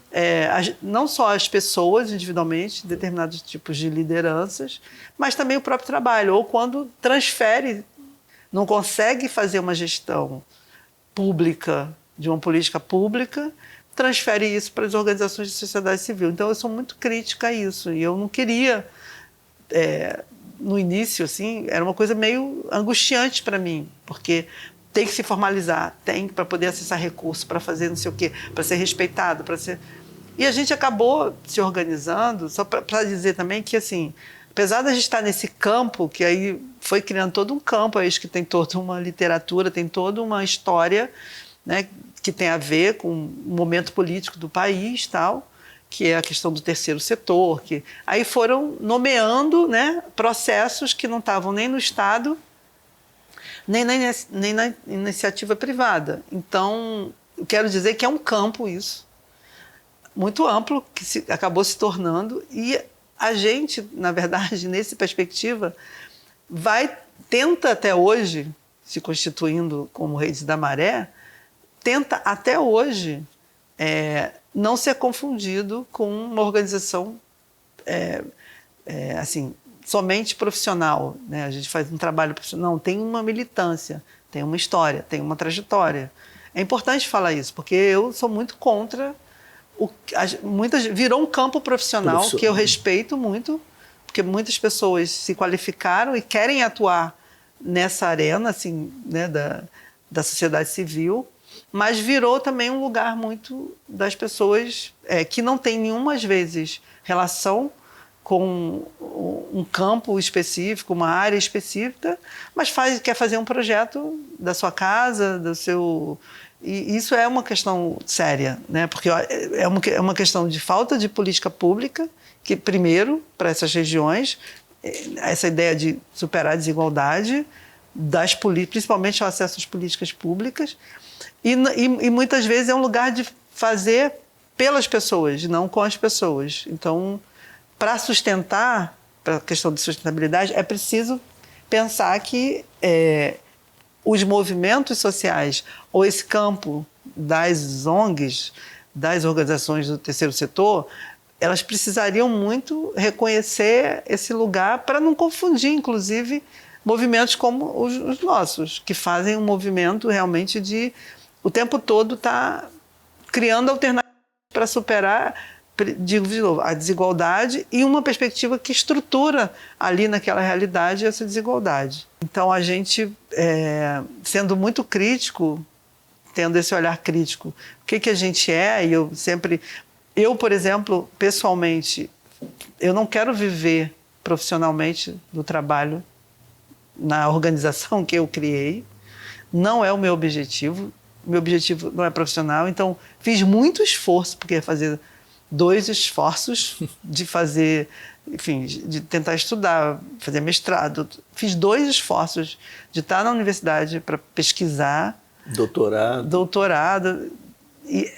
Não só as pessoas individualmente, determinados tipos de lideranças, mas também o próprio trabalho, ou quando transfere, não consegue fazer uma gestão pública, de uma política pública, transfere isso para as organizações de sociedade civil. Então, eu sou muito crítica a isso, e eu não queria, no início, assim, era uma coisa meio angustiante para mim, porque tem que se formalizar, tem para poder acessar recursos, para fazer não sei o quê, para ser respeitado, para ser... E a gente acabou se organizando, só para dizer também que, assim, apesar da gente estar nesse campo, que aí foi criando todo um campo, aí que tem toda uma literatura, tem toda uma história, né, que tem a ver com o momento político do país, tal, que é a questão do terceiro setor, que aí foram nomeando, né, processos que não estavam nem no Estado, nem na iniciativa privada. Então, eu quero dizer que é um campo isso, muito amplo, que acabou se tornando, e a gente, na verdade, nessa perspectiva, tenta até hoje, se constituindo como Redes da Maré, tenta até hoje não ser confundido com uma organização assim, somente profissional, né? A gente faz um trabalho profissional, não, tem uma militância, tem uma história, tem uma trajetória. É importante falar isso, porque eu sou muito contra virou um campo profissional que eu respeito muito, porque muitas pessoas se qualificaram e querem atuar nessa arena, assim, né, da sociedade civil, mas virou também um lugar muito das pessoas que não tem nenhuma, às vezes, relação com um campo específico, uma área específica, mas quer fazer um projeto da sua casa, do seu... E isso é uma questão séria, né? Porque é uma questão de falta de política pública, que, primeiro, para essas regiões, essa ideia de superar a desigualdade, principalmente o acesso às políticas públicas, e muitas vezes é um lugar de fazer pelas pessoas, não com as pessoas. Então, para sustentar, para a questão de sustentabilidade, é preciso pensar que os movimentos sociais, ou esse campo das ONGs, das organizações do terceiro setor, elas precisariam muito reconhecer esse lugar para não confundir, inclusive, movimentos como os nossos, que fazem um movimento realmente de, o tempo todo, estar criando alternativas para superar, digo de novo, a desigualdade e uma perspectiva que estrutura ali naquela realidade essa desigualdade. Então, a gente, sendo muito crítico, tendo esse olhar crítico, o que a gente e eu, por exemplo, pessoalmente, eu não quero viver profissionalmente do trabalho na organização que eu criei, não é o meu objetivo não é profissional, então fiz muito esforço, porque ia fazer 2 esforços de fazer, enfim, de tentar estudar, fazer mestrado. Fiz 2 esforços de estar na universidade para pesquisar. Doutorado. E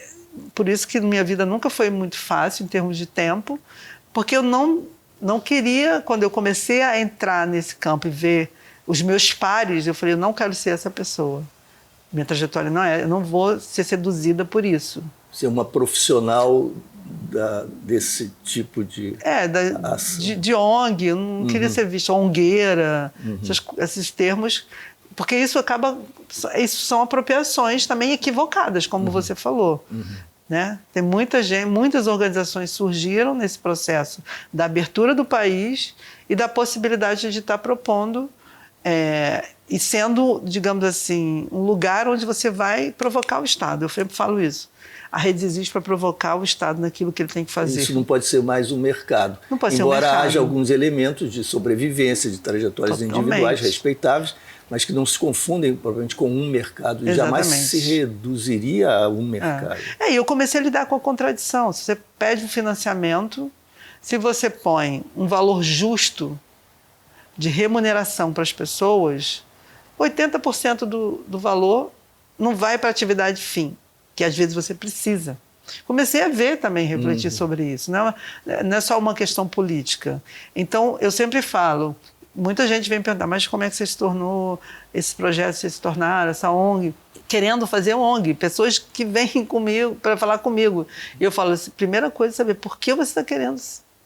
por isso que minha vida nunca foi muito fácil em termos de tempo, porque eu não queria, quando eu comecei a entrar nesse campo e ver os meus pares, eu falei, eu não quero ser essa pessoa. Minha trajetória não é, eu não vou ser seduzida por isso. Ser uma profissional desse tipo de ação. De ONG, eu não queria ser vista ONGeira, esses termos, porque isso são apropriações também equivocadas, como você falou. Né? Tem muitas organizações surgiram nesse processo da abertura do país e da possibilidade de estar propondo e sendo, digamos assim, um lugar onde você vai provocar o Estado. Eu sempre falo isso. A rede existe para provocar o Estado naquilo que ele tem que fazer. Isso não pode ser mais um mercado. Não pode ser um Embora mercado. haja alguns elementos de sobrevivência, de trajetórias individuais respeitáveis, mas que não se confundem provavelmente com um mercado. E jamais se reduziria a um mercado. E eu comecei a lidar com a contradição. Se você pede um financiamento, se você põe um valor justo de remuneração para as pessoas, 80% do valor não vai para a atividade fim, que às vezes você precisa. Comecei a ver também, refletir sobre isso. Não é só uma questão política. Então, eu sempre falo, muita gente vem perguntar, mas como é que você se tornou, esse projeto se tornaram, essa ONG, querendo fazer ONG, pessoas que vêm comigo para falar comigo. E eu falo assim, primeira coisa é saber por que você está querendo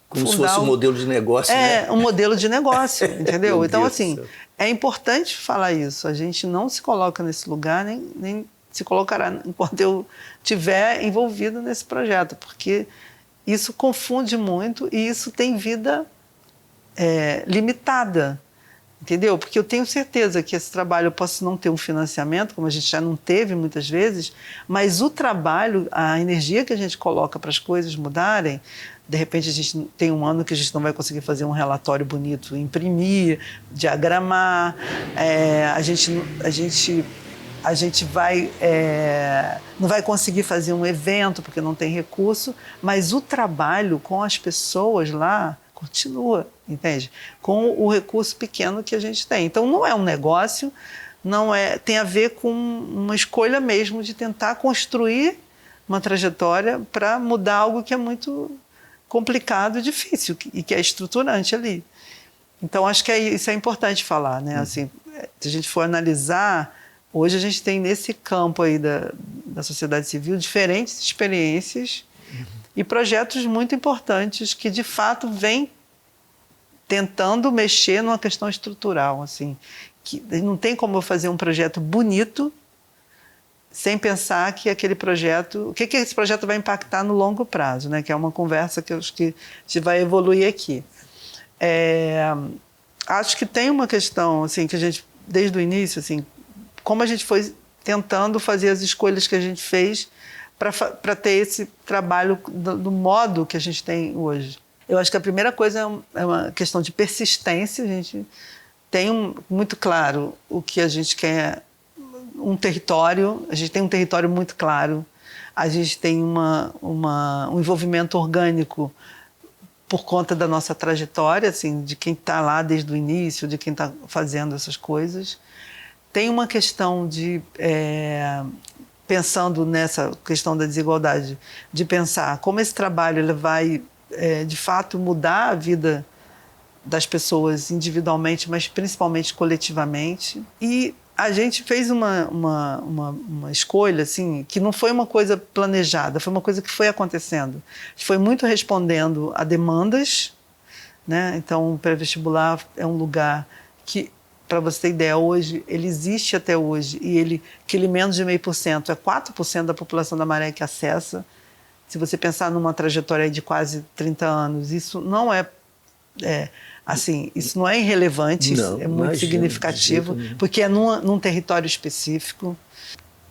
como se fosse um modelo de negócio, né? Um modelo de negócio, entendeu? Então, assim, é importante falar isso. A gente não se coloca nesse lugar, nem se colocará enquanto eu estiver envolvido nesse projeto, porque isso confunde muito e isso tem vida limitada, entendeu? Porque eu tenho certeza que esse trabalho eu posso não ter um financiamento, como a gente já não teve muitas vezes, mas o trabalho, a energia que a gente coloca para as coisas mudarem, de repente a gente tem um ano que a gente não vai conseguir fazer um relatório bonito, imprimir, diagramar, a gente vai, não vai conseguir fazer um evento porque não tem recurso, mas o trabalho com as pessoas lá continua, entende? Com o recurso pequeno que a gente tem. Então não é um negócio, tem a ver com uma escolha mesmo de tentar construir uma trajetória para mudar algo que é muito complicado e difícil e que é estruturante ali. Então acho que isso é importante falar, né? Assim, se a gente for analisar, hoje a gente tem nesse campo aí da sociedade civil diferentes experiências e projetos muito importantes que, de fato, vêm tentando mexer numa questão estrutural. Assim, que não tem como eu fazer um projeto bonito sem pensar que aquele projeto... O que esse projeto vai impactar no longo prazo, né? Que é uma conversa que eu acho que a gente vai evoluir aqui. Acho que tem uma questão assim, que a gente, desde o início, assim, como a gente foi tentando fazer as escolhas que a gente fez para ter esse trabalho do modo que a gente tem hoje. Eu acho que a primeira coisa é uma questão de persistência. A gente tem muito claro o que a gente quer, um território, a gente tem um território muito claro, a gente tem um envolvimento orgânico por conta da nossa trajetória, assim, de quem está lá desde o início, de quem está fazendo essas coisas. Tem uma questão de, pensando nessa questão da desigualdade, de pensar como esse trabalho ele vai, de fato, mudar a vida das pessoas individualmente, mas principalmente coletivamente. E a gente fez uma escolha assim, que não foi uma coisa planejada, foi uma coisa que foi acontecendo. A gente foi muito respondendo a demandas, né? Então, o pré-vestibular é um lugar que, para você ter ideia, hoje, ele existe até hoje, e aquele menos de 0,5% é 4% da população da Maré que acessa. Se você pensar numa trajetória de quase 30 anos, isso não assim, isso não é irrelevante, não, é muito significativo, porque é num território específico.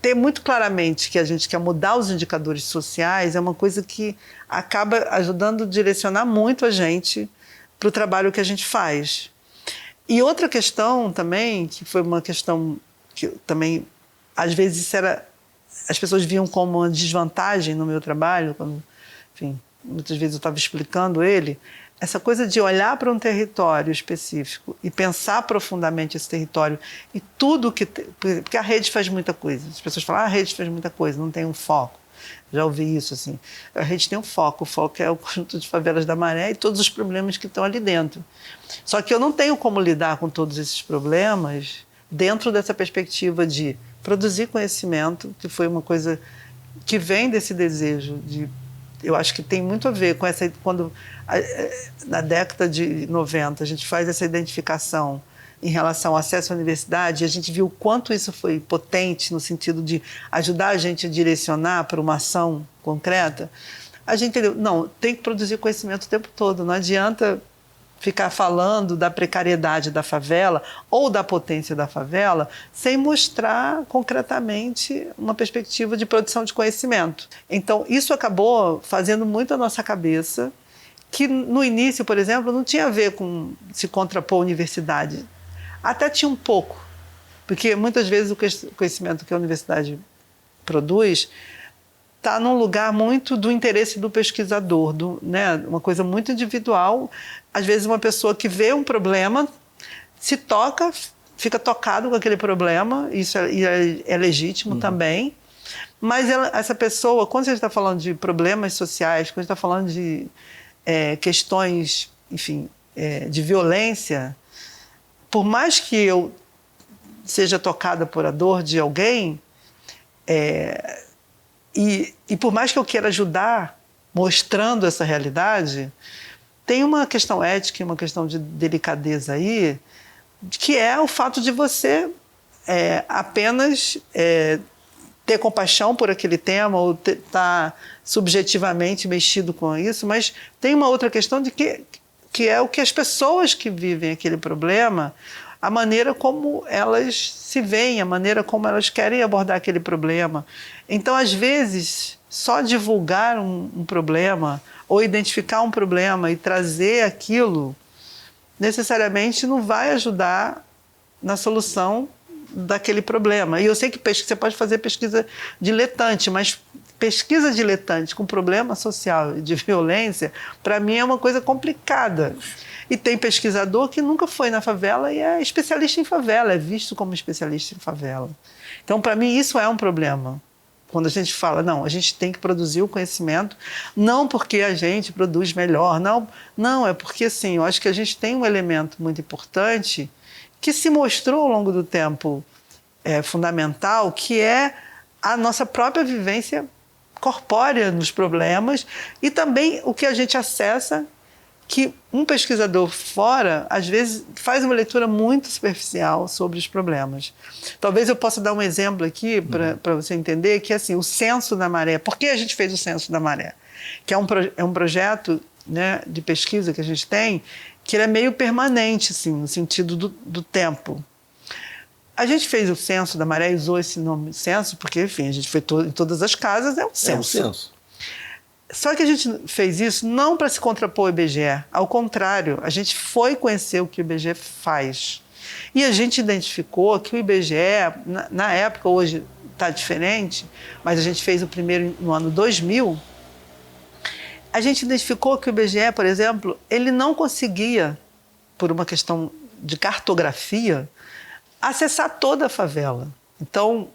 Ter muito claramente que a gente quer mudar os indicadores sociais é uma coisa que acaba ajudando a direcionar muito a gente para o trabalho que a gente faz. E outra questão também, que foi uma questão que também, às vezes, as pessoas viam como uma desvantagem no meu trabalho, quando, enfim, muitas vezes eu estava explicando ele, essa coisa de olhar para um território específico e pensar profundamente esse território e tudo que... Porque a rede faz muita coisa. As pessoas falam, a rede faz muita coisa, não tem um foco. Já ouvi isso, assim. A rede tem um foco. O foco é o conjunto de favelas da Maré e todos os problemas que estão ali dentro. Só que eu não tenho como lidar com todos esses problemas dentro dessa perspectiva de produzir conhecimento, que foi uma coisa que vem desse desejo de... Eu acho que tem muito a ver com essa... Quando, na década de 90, a gente faz essa identificação em relação ao acesso à universidade, e a gente viu o quanto isso foi potente no sentido de ajudar a gente a direcionar para uma ação concreta, a gente entendeu, não, tem que produzir conhecimento o tempo todo, não adianta ficar falando da precariedade da favela ou da potência da favela sem mostrar concretamente uma perspectiva de produção de conhecimento. Então, isso acabou fazendo muito a nossa cabeça, que no início, por exemplo, não tinha a ver com se contrapor à universidade. Até tinha um pouco, porque muitas vezes o conhecimento que a universidade produz está num lugar muito do interesse do pesquisador, né? Uma coisa muito individual. Às vezes uma pessoa que vê um problema, se toca, fica tocado com aquele problema, isso é legítimo também, mas essa pessoa, quando a gente está falando de problemas sociais, quando a gente está falando de questões, enfim, de violência, por mais que eu seja tocada por a dor de alguém, e por mais que eu queira ajudar mostrando essa realidade, tem uma questão ética e uma questão de delicadeza aí, que é o fato de você apenas ter compaixão por aquele tema ou estar subjetivamente mexido com isso, mas tem uma outra questão de que é o que as pessoas que vivem aquele problema, a maneira como elas se veem, a maneira como elas querem abordar aquele problema. Então, às vezes, só divulgar um problema ou identificar um problema e trazer aquilo, necessariamente não vai ajudar na solução daquele problema. E eu sei que você pode fazer pesquisa diletante, mas pesquisa diletante com problema social e de violência, para mim é uma coisa complicada. E tem pesquisador que nunca foi na favela e é especialista em favela, é visto como especialista em favela. Então, para mim, isso é um problema. Quando a gente fala, não, a gente tem que produzir o conhecimento, não porque a gente produz melhor, não, é porque, assim, eu acho que a gente tem um elemento muito importante que se mostrou ao longo do tempo fundamental, que é a nossa própria vivência corpórea nos problemas e também o que a gente acessa, que um pesquisador fora, às vezes, faz uma leitura muito superficial sobre os problemas. Talvez eu possa dar um exemplo aqui para você entender que, assim, o Censo da Maré. Por que a gente fez o Censo da Maré? Que é um projeto, né, de pesquisa que a gente tem, que ele é meio permanente, assim, no sentido do tempo. A gente fez o Censo da Maré, usou esse nome Censo, porque, enfim, a gente foi em todas as casas, é um censo. É um censo. Só que a gente fez isso não para se contrapor ao IBGE, ao contrário, a gente foi conhecer o que o IBGE faz. E a gente identificou que o IBGE, na época, hoje está diferente, mas a gente fez o primeiro no ano 2000, a gente identificou que o IBGE, por exemplo, ele não conseguia, por uma questão de cartografia, acessar toda a favela. Então,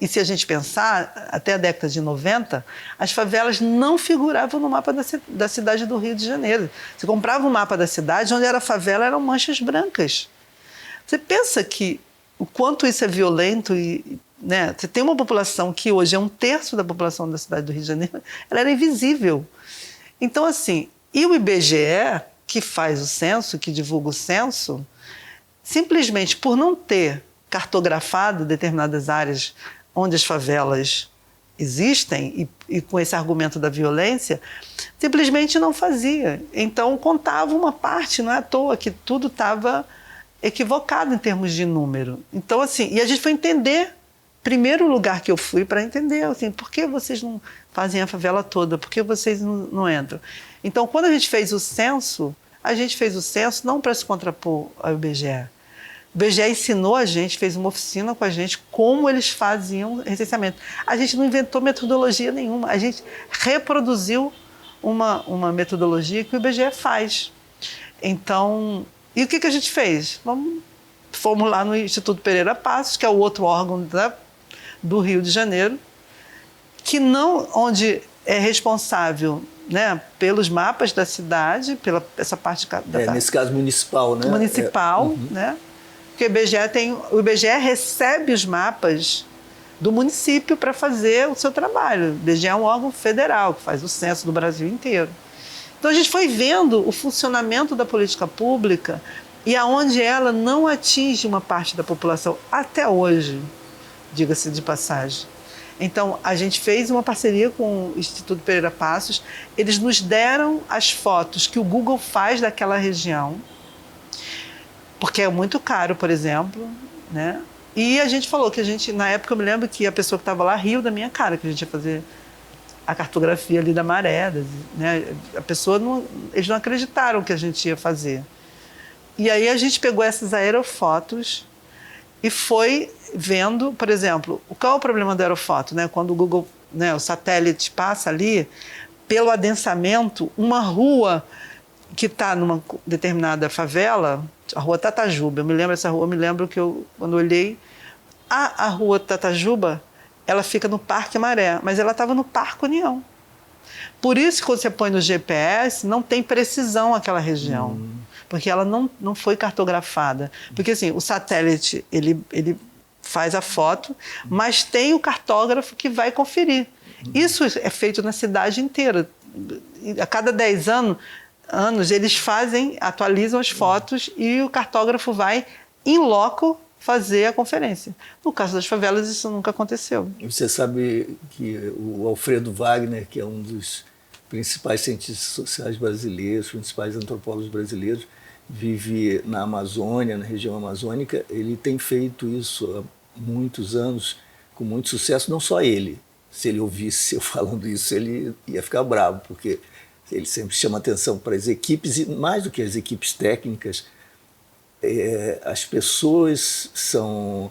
e se a gente pensar, até a década de 90, as favelas não figuravam no mapa da cidade do Rio de Janeiro. Você comprava um mapa da cidade, onde era favela, eram manchas brancas. Você pensa que o quanto isso é violento, né? Você tem uma população que hoje é 1/3 da população da cidade do Rio de Janeiro, ela era invisível. Então, assim, e o IBGE, que faz o censo, que divulga o censo, simplesmente por não ter cartografado determinadas áreas onde as favelas existem e com esse argumento da violência, simplesmente não fazia. Então, contava uma parte, não é à toa que tudo estava equivocado em termos de número. Então, assim, e a gente foi entender, primeiro lugar que eu fui para entender, assim, por que vocês não fazem a favela toda? Por que vocês não entram? Então, quando a gente fez o censo não para se contrapor ao IBGE. O IBGE ensinou a gente, fez uma oficina com a gente, como eles faziam recenseamento. A gente não inventou metodologia nenhuma, a gente reproduziu uma metodologia que o IBGE faz. Então, e o que a gente fez? Fomos lá no Instituto Pereira Passos, que é o outro órgão do Rio de Janeiro, onde é responsável, né, pelos mapas da cidade, pela essa parte nesse caso municipal, né? Municipal, né? Porque o IBGE recebe os mapas do município para fazer o seu trabalho. O IBGE é um órgão federal que faz o censo do Brasil inteiro. Então a gente foi vendo o funcionamento da política pública e aonde ela não atinge uma parte da população até hoje, diga-se de passagem. Então, a gente fez uma parceria com o Instituto Pereira Passos. Eles nos deram as fotos que o Google faz daquela região, porque é muito caro, por exemplo, né? E a gente falou que na época, eu me lembro que a pessoa que estava lá riu da minha cara, que a gente ia fazer a cartografia ali da maré, né? A pessoa eles não acreditaram que a gente ia fazer. E aí a gente pegou essas aerofotos e foi vendo, por exemplo, qual é o problema da aerofoto, né? Quando o Google, né, o satélite passa ali, pelo adensamento, uma rua que está numa determinada favela, a rua Tatajuba, eu me lembro dessa rua, eu me lembro que quando eu olhei, a rua Tatajuba, ela fica no Parque Maré, mas ela estava no Parque União. Por isso, quando você põe no GPS, não tem precisão aquela região, porque ela não foi cartografada. Porque assim, o satélite, ele faz a foto, mas tem o cartógrafo que vai conferir. Isso é feito na cidade inteira. A cada 10 anos eles atualizam as fotos e o cartógrafo vai, in loco, fazer a conferência. No caso das favelas, isso nunca aconteceu. Você sabe que o Alfredo Wagner, que é um dos principais cientistas sociais brasileiros, principais antropólogos brasileiros, vive na Amazônia, na região amazônica. Ele tem feito isso há muitos anos, com muito sucesso. Não só ele. Se ele ouvisse eu falando isso, ele ia ficar bravo, porque ele sempre chama atenção para as equipes, e mais do que as equipes técnicas, as pessoas são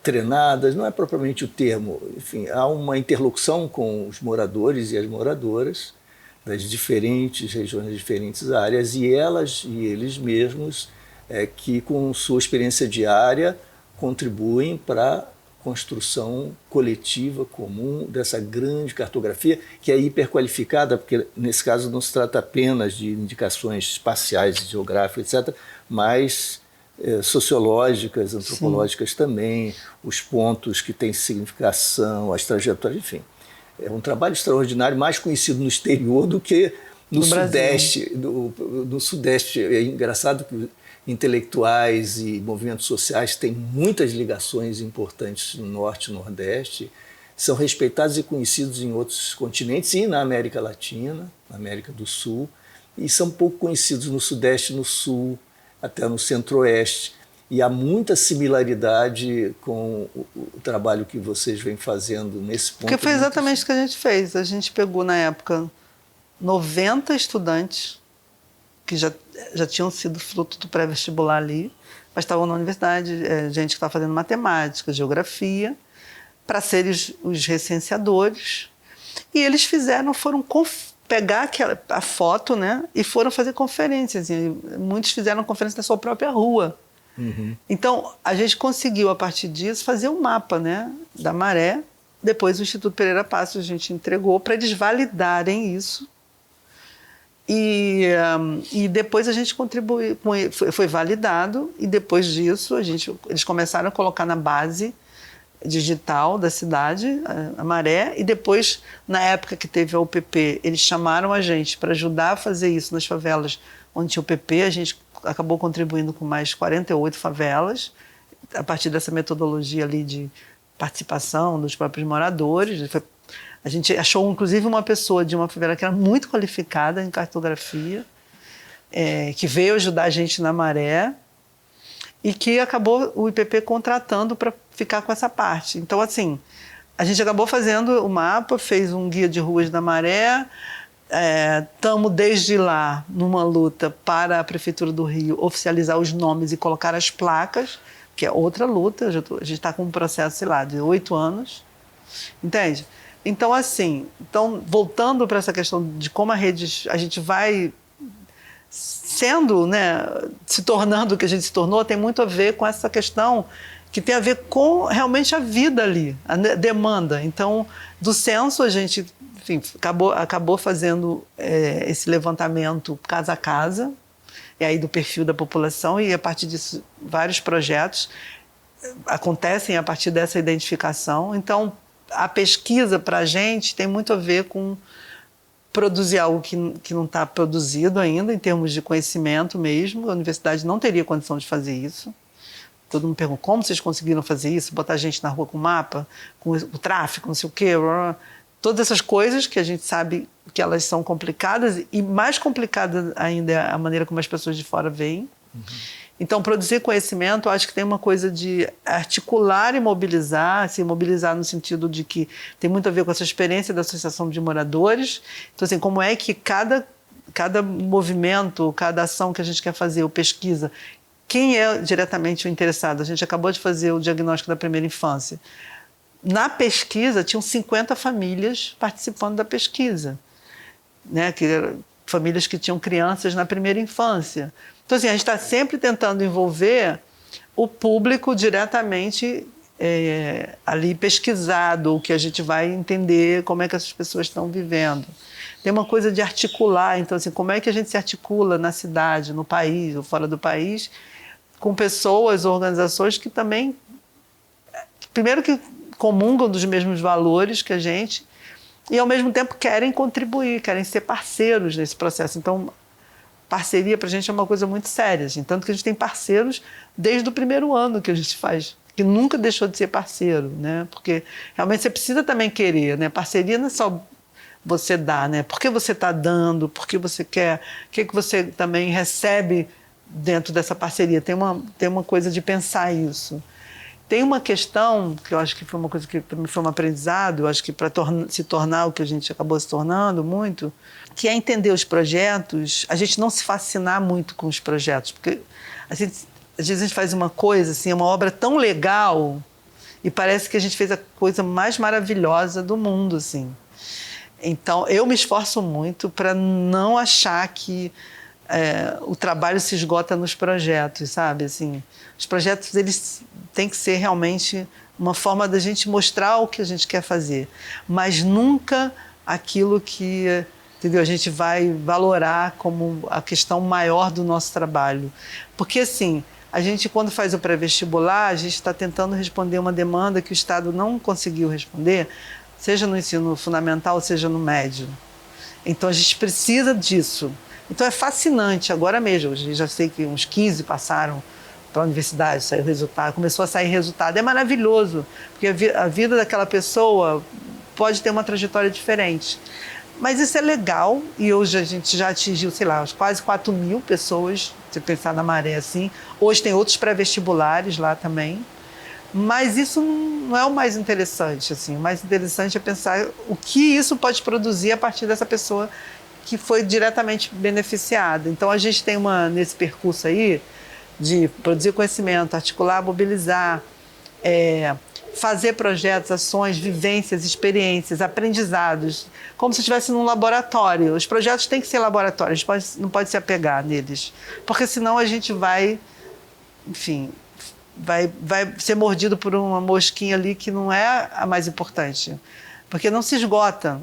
treinadas, não é propriamente o termo, enfim, há uma interlocução com os moradores e as moradoras das diferentes regiões, das diferentes áreas, e elas e eles mesmos que com sua experiência diária contribuem para a construção coletiva comum dessa grande cartografia, que é hiperqualificada, porque nesse caso não se trata apenas de indicações espaciais, geográficas, etc., mas sociológicas, antropológicas. Sim. Também, os pontos que têm significação, as trajetórias, enfim. É um trabalho extraordinário, mais conhecido no exterior do que no Sudeste. No Sudeste é engraçado que intelectuais e movimentos sociais têm muitas ligações importantes no Norte e Nordeste, são respeitados e conhecidos em outros continentes e na América Latina, na América do Sul, e são pouco conhecidos no Sudeste, no Sul, até no Centro-Oeste. E há muita similaridade com o trabalho que vocês vêm fazendo nesse ponto. Porque foi exatamente o que a gente fez. A gente pegou, na época, 90 estudantes que já tinham sido fruto do pré-vestibular ali, mas estavam na universidade, gente que estava fazendo matemática, geografia, para serem os recenseadores. E eles foram pegar a foto, né, e foram fazer conferências. E muitos fizeram conferência na sua própria rua. Uhum. Então, a gente conseguiu, a partir disso, fazer um mapa, né, da maré. Depois, o Instituto Pereira Passos a gente entregou para eles validarem isso. E depois a gente contribuiu, foi validado, e depois disso eles começaram a colocar na base digital da cidade, a maré, e depois, na época que teve a UPP, eles chamaram a gente para ajudar a fazer isso nas favelas onde tinha o UPP. A gente acabou contribuindo com mais 48 favelas, a partir dessa metodologia ali de participação dos próprios moradores. A gente achou, inclusive, uma pessoa de uma favela que era muito qualificada em cartografia, que veio ajudar a gente na maré, e que acabou o IPP contratando para ficar com essa parte. Então, assim, a gente acabou fazendo o mapa, fez um guia de ruas da maré, estamos desde lá numa luta para a Prefeitura do Rio oficializar os nomes e colocar as placas, que é outra luta. A gente está com um processo, sei lá, de 8 anos, entende? Então, assim, voltando para essa questão de como a gente vai sendo, né, se tornando o que a gente se tornou, tem muito a ver com essa questão que tem a ver com realmente a vida ali, a demanda. Então, do censo, a gente, enfim, acabou fazendo esse levantamento casa a casa, e aí do perfil da população, e a partir disso, vários projetos acontecem a partir dessa identificação. Então, a pesquisa, para a gente, tem muito a ver com produzir algo que não está produzido ainda, em termos de conhecimento mesmo. A universidade não teria condição de fazer isso. Todo mundo pergunta, como vocês conseguiram fazer isso? Botar gente na rua com mapa, com o tráfico, não sei o quê. Todas essas coisas que a gente sabe que elas são complicadas, e mais complicada ainda é a maneira como as pessoas de fora veem. Uhum. Então, produzir conhecimento, eu acho que tem uma coisa de articular e mobilizar, se mobilizar no sentido de que tem muito a ver com essa experiência da associação de moradores. Então, assim, como é que cada movimento, cada ação que a gente quer fazer, ou pesquisa, quem é diretamente o interessado? A gente acabou de fazer o diagnóstico da primeira infância. Na pesquisa, tinham 50 famílias participando da pesquisa, né? Famílias que tinham crianças na primeira infância. Então, assim, a gente está sempre tentando envolver o público diretamente ali pesquisado, o que a gente vai entender como é que essas pessoas estão vivendo. Tem uma coisa de articular, então, assim, como é que a gente se articula na cidade, no país ou fora do país, com pessoas, organizações que também, primeiro, que comungam dos mesmos valores que a gente e, ao mesmo tempo, querem contribuir, querem ser parceiros nesse processo. Então, parceria para a gente é uma coisa muito séria, assim, tanto que a gente tem parceiros desde o primeiro ano que a gente faz, que nunca deixou de ser parceiro, né? Porque realmente você precisa também querer, né? Parceria não é só você dar, né? Por que você está dando, por que você quer, o que você também recebe dentro dessa parceria. Tem uma coisa de pensar isso. Tem uma questão, que eu acho que foi uma coisa que para mim foi um aprendizado, eu acho que para se tornar o que a gente acabou se tornando muito, que é entender os projetos, a gente não se fascinar muito com os projetos, porque às vezes a gente faz uma coisa, assim, uma obra tão legal, e parece que a gente fez a coisa mais maravilhosa do mundo, assim. Então, eu me esforço muito para não achar que o trabalho se esgota nos projetos, sabe? Assim, os projetos, eles têm que ser realmente uma forma da gente mostrar o que a gente quer fazer, mas nunca aquilo que, entendeu, a gente vai valorar como a questão maior do nosso trabalho. Porque, assim, a gente, quando faz o pré-vestibular, a gente está tentando responder uma demanda que o Estado não conseguiu responder, seja no ensino fundamental, seja no médio. Então, a gente precisa disso. Então, é fascinante, agora mesmo. Eu já sei que uns 15 passaram para a universidade, saiu resultado, começou a sair resultado. É maravilhoso, porque a vida daquela pessoa pode ter uma trajetória diferente. Mas isso é legal, e hoje a gente já atingiu, sei lá, quase 4.000 pessoas, se pensar na Maré assim. Hoje tem outros pré-vestibulares lá também. Mas isso não é o mais interessante, assim. O mais interessante é pensar o que isso pode produzir a partir dessa pessoa que foi diretamente beneficiada. Então, a gente tem nesse percurso aí de produzir conhecimento, articular, mobilizar, fazer projetos, ações, vivências, experiências, aprendizados, como se estivesse num laboratório. Os projetos têm que ser laboratórios, a gente não pode se apegar neles, porque senão a gente vai, enfim, vai ser mordido por uma mosquinha ali que não é a mais importante, porque não se esgota.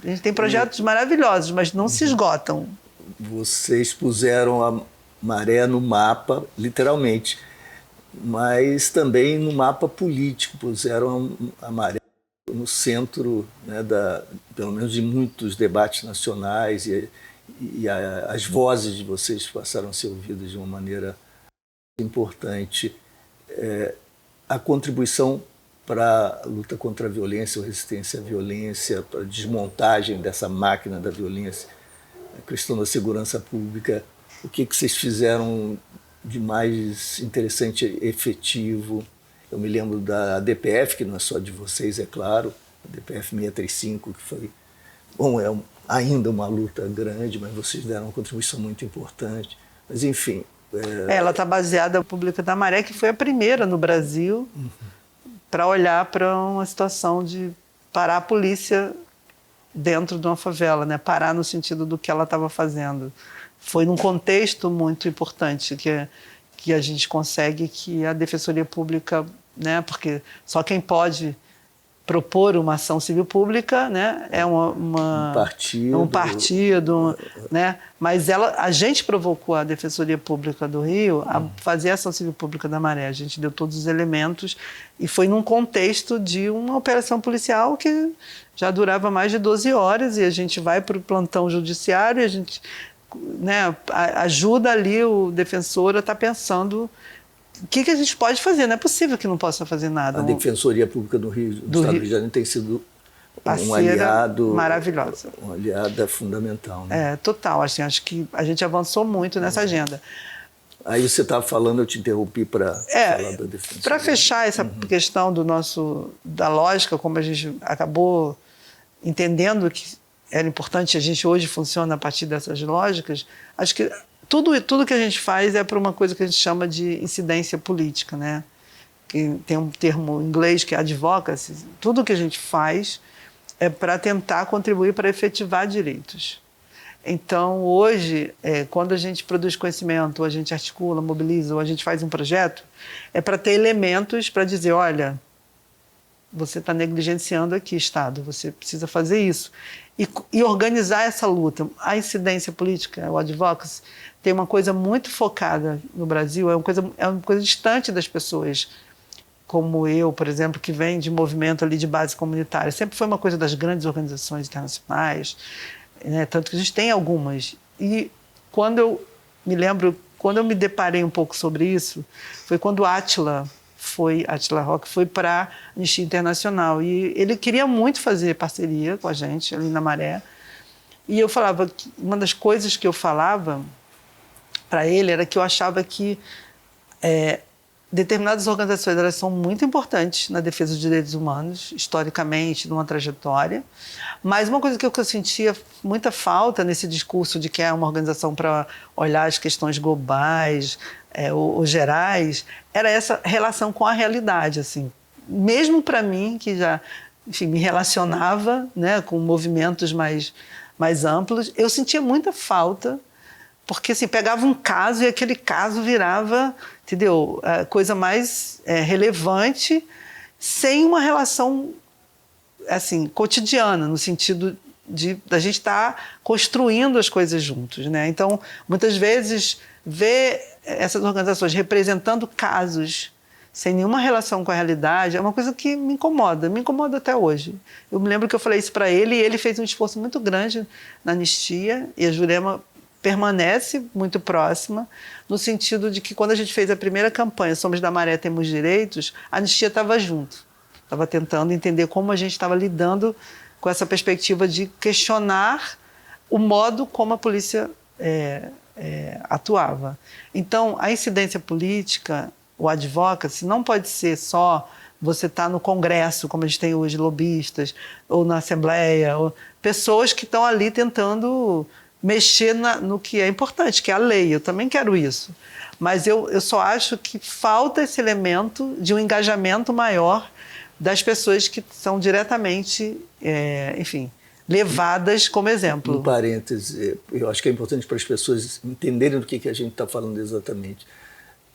A gente tem projetos maravilhosos, mas não se esgotam. Vocês puseram a Maré no mapa, literalmente, mas também no mapa político, puseram a Maré no centro, né, pelo menos de muitos debates nacionais, e as vozes de vocês passaram a ser ouvidas de uma maneira importante. A contribuição para a luta contra a violência ou resistência à violência, para a desmontagem dessa máquina da violência, a questão da segurança pública, o que vocês fizeram de mais interessante e efetivo? Eu me lembro da DPF, que não é só de vocês, é claro, a DPF 635, que foi, ainda uma luta grande, mas vocês deram uma contribuição muito importante. Mas, enfim... Ela está baseada na Pública da Maré, que foi a primeira no Brasil para olhar para uma situação de parar a polícia dentro de uma favela, né? Parar no sentido do que ela estava fazendo. Foi num contexto muito importante que a gente consegue que a Defensoria Pública, né? Porque só quem pode propor uma ação civil pública, né? É um partido, né? Mas a gente provocou a Defensoria Pública do Rio a fazer a ação civil pública da Maré. A gente deu todos os elementos e foi num contexto de uma operação policial que já durava mais de 12 horas e a gente vai para o plantão judiciário e a gente, né, ajuda ali o defensor a estar pensando o que a gente pode fazer. Não é possível que não possa fazer nada. A Defensoria Pública do Rio, do Estado do Rio de Janeiro, tem sido um aliado maravilhosa. Uma aliada fundamental. Né? Total. Assim, acho que a gente avançou muito nessa agenda. Aí você estava falando, eu te interrompi para falar da Defensoria. Para fechar essa questão da lógica, como a gente acabou entendendo que era importante, a gente hoje funciona a partir dessas lógicas, acho que tudo que a gente faz é para uma coisa que a gente chama de incidência política, né? Que tem um termo em inglês que é advocacy. Tudo que a gente faz é para tentar contribuir para efetivar direitos. Então, hoje, quando a gente produz conhecimento, ou a gente articula, mobiliza, ou a gente faz um projeto, é para ter elementos para dizer, olha, você está negligenciando aqui, Estado, você precisa fazer isso. E organizar essa luta. A incidência política, o advocacy, tem uma coisa muito focada no Brasil, é uma coisa distante das pessoas, como eu, por exemplo, que vem de movimento ali de base comunitária. Sempre foi uma coisa das grandes organizações internacionais, né? Tanto que a gente tem algumas. E quando eu me deparei um pouco sobre isso, foi quando Átila Roque foi para a Anistia Internacional. E ele queria muito fazer parceria com a gente ali na Maré. E eu falava que uma das coisas que eu falava para ele era que eu achava que determinadas organizações elas são muito importantes na defesa dos direitos humanos, historicamente, numa trajetória. Mas uma coisa que eu sentia muita falta nesse discurso de que é uma organização para olhar as questões globais ou gerais, era essa relação com a realidade. Assim. Mesmo para mim, que já me relacionava, né, com movimentos mais amplos, eu sentia muita falta, porque assim, pegava um caso e aquele caso virava, entendeu, a coisa mais relevante, sem uma relação assim, cotidiana, no sentido da gente estar construindo as coisas juntos, né? Então, muitas vezes, ver essas organizações representando casos sem nenhuma relação com a realidade é uma coisa que me incomoda até hoje. Eu me lembro que eu falei isso para ele e ele fez um esforço muito grande na Anistia e a Jurema permanece muito próxima, no sentido de que quando a gente fez a primeira campanha Somos da Maré, Temos Direitos, a Anistia estava junto. Estava tentando entender como a gente estava lidando com essa perspectiva de questionar o modo como a polícia atuava. Então, a incidência política, o advocacy, não pode ser só você estar no Congresso, como a gente tem hoje, lobistas, ou na Assembleia, ou pessoas que estão ali tentando mexer no que é importante, que é a lei. Eu também quero isso. Mas eu só acho que falta esse elemento de um engajamento maior das pessoas que são diretamente, levadas como exemplo. Um parêntese, eu acho que é importante para as pessoas entenderem do que a gente está falando exatamente.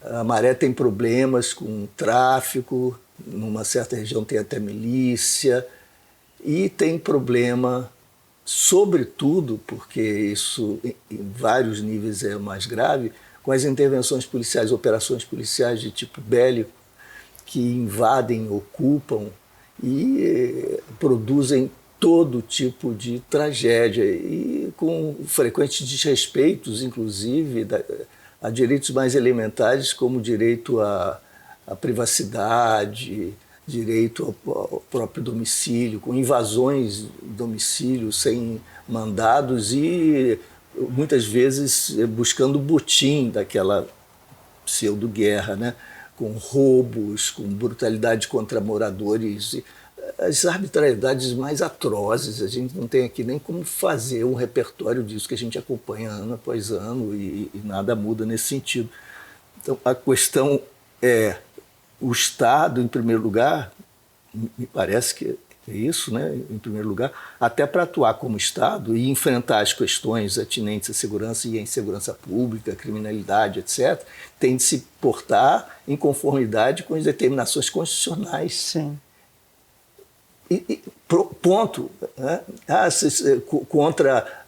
A Maré tem problemas com tráfico, numa certa região tem até milícia, e tem problema, sobretudo, porque isso em vários níveis é mais grave, com as intervenções policiais, operações policiais de tipo bélico, que invadem, ocupam e produzem todo tipo de tragédia e com frequentes desrespeitos, inclusive, a direitos mais elementares, como o direito à privacidade, direito ao próprio domicílio, com invasões do domicílio sem mandados e, muitas vezes, buscando o botim daquela pseudo-guerra, né? Com roubos, com brutalidade contra moradores, as arbitrariedades mais atrozes. A gente não tem aqui nem como fazer um repertório disso que a gente acompanha ano após ano e nada muda nesse sentido. Então, a questão é o Estado, em primeiro lugar, me parece que isso, né, em primeiro lugar, até para atuar como Estado e enfrentar as questões atinentes à segurança e à insegurança pública, criminalidade, etc., tem de se portar em conformidade com as determinações constitucionais. Sim. Ponto. Né? Contra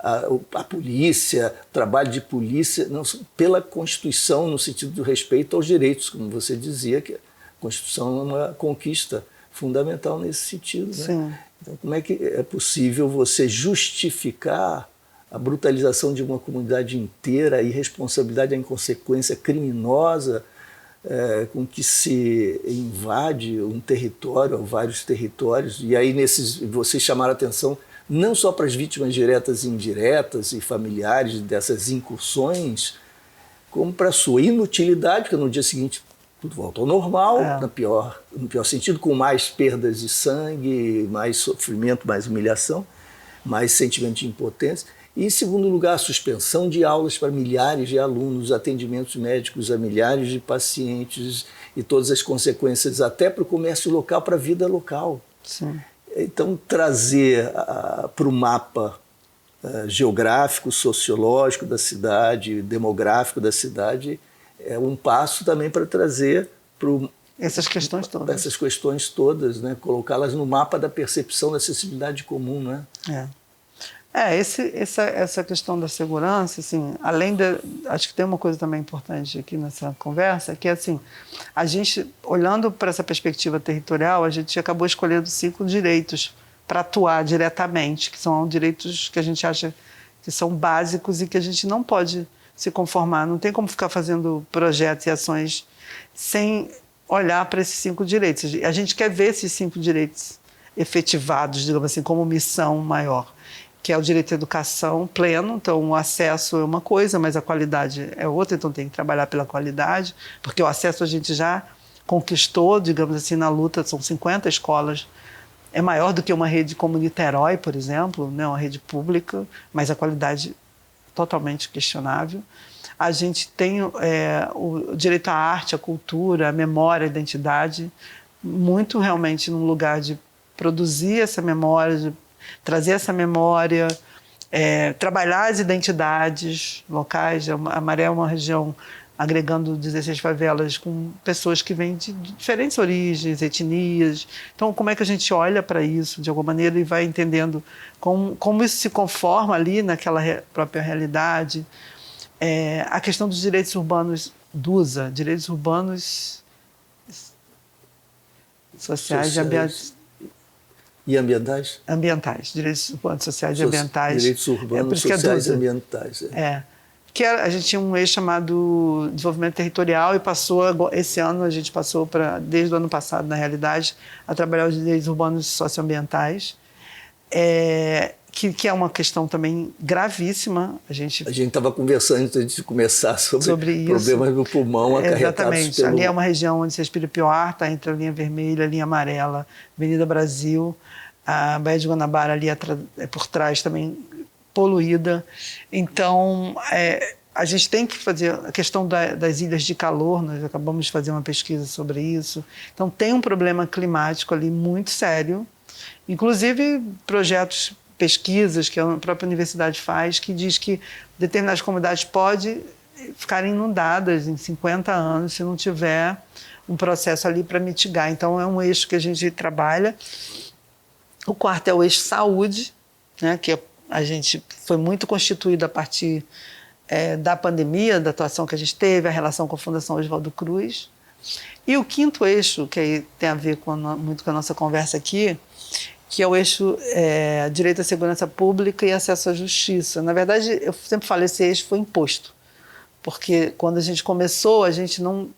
a polícia, trabalho de polícia, não, pela Constituição, no sentido do respeito aos direitos, como você dizia, que a Constituição é uma conquista fundamental nesse sentido. Né? Então, como é que é possível você justificar a brutalização de uma comunidade inteira, a irresponsabilidade, a inconsequência criminosa com que se invade um território ou vários territórios? E aí vocês chamaram a atenção não só para as vítimas diretas e indiretas e familiares dessas incursões, como para a sua inutilidade, porque no dia seguinte tudo volta ao normal, no pior sentido, com mais perdas de sangue, mais sofrimento, mais humilhação, mais sentimento de impotência. E, em segundo lugar, a suspensão de aulas para milhares de alunos, atendimentos médicos a milhares de pacientes e todas as consequências até para o comércio local, para a vida local. Sim. Então, trazer para o mapa geográfico, sociológico da cidade, demográfico da cidade, é um passo também para trazer essas questões todas, né? Colocá-las no mapa da percepção da acessibilidade comum. Né? Essa questão da segurança, assim, acho que tem uma coisa também importante aqui nessa conversa, que é assim, a gente, olhando para essa perspectiva territorial, a gente acabou escolhendo 5 direitos para atuar diretamente, que são direitos que a gente acha que são básicos e que a gente não pode se conformar, não tem como ficar fazendo projetos e ações sem olhar para esses 5 direitos. A gente quer ver esses 5 direitos efetivados, digamos assim, como missão maior, que é o direito à educação pleno. Então, o acesso é uma coisa, mas a qualidade é outra, então tem que trabalhar pela qualidade, porque o acesso a gente já conquistou, digamos assim, na luta, são 50 escolas, é maior do que uma rede como Niterói, por exemplo, né, uma rede pública, mas a qualidade totalmente questionável. A gente tem o direito à arte, à cultura, à memória, à identidade, muito realmente num lugar de produzir essa memória, de trazer essa memória, trabalhar as identidades locais. A Maré é uma região agregando 16 favelas com pessoas que vêm de diferentes origens, etnias. Então, como é que a gente olha para isso, de alguma maneira, e vai entendendo como isso se conforma ali naquela própria realidade. A questão dos direitos urbanos DUSA, direitos urbanos sociais e ambientais. E ambientais? Ambientais, direitos urbanos, sociais e ambientais. Direitos urbanos, sociais e ambientais. Que a gente tinha um eixo chamado Desenvolvimento Territorial e esse ano a gente passou, desde o ano passado, na realidade, a trabalhar os direitos urbanos e socioambientais, que é uma questão também gravíssima. A gente estava conversando antes de começar sobre problemas no pulmão acarretados exatamente. Ali é uma região onde se respira pior, está entre a linha vermelha, a linha amarela, Avenida Brasil, a Baía de Guanabara ali por trás também poluída. Então, a gente tem que fazer a questão das ilhas de calor, nós acabamos de fazer uma pesquisa sobre isso. Então, tem um problema climático ali muito sério, inclusive projetos, pesquisas que a própria universidade faz, que diz que determinadas comunidades podem ficar inundadas em 50 anos se não tiver um processo ali para mitigar. Então, é um eixo que a gente trabalha. O quarto é o eixo saúde, né, que a gente foi muito constituído a partir da pandemia, da atuação que a gente teve, a relação com a Fundação Oswaldo Cruz. E o quinto eixo, que aí tem a ver muito com a nossa conversa aqui, que é o eixo direito à segurança pública e acesso à justiça. Na verdade, eu sempre falo, esse eixo foi imposto, porque quando a gente começou, a gente não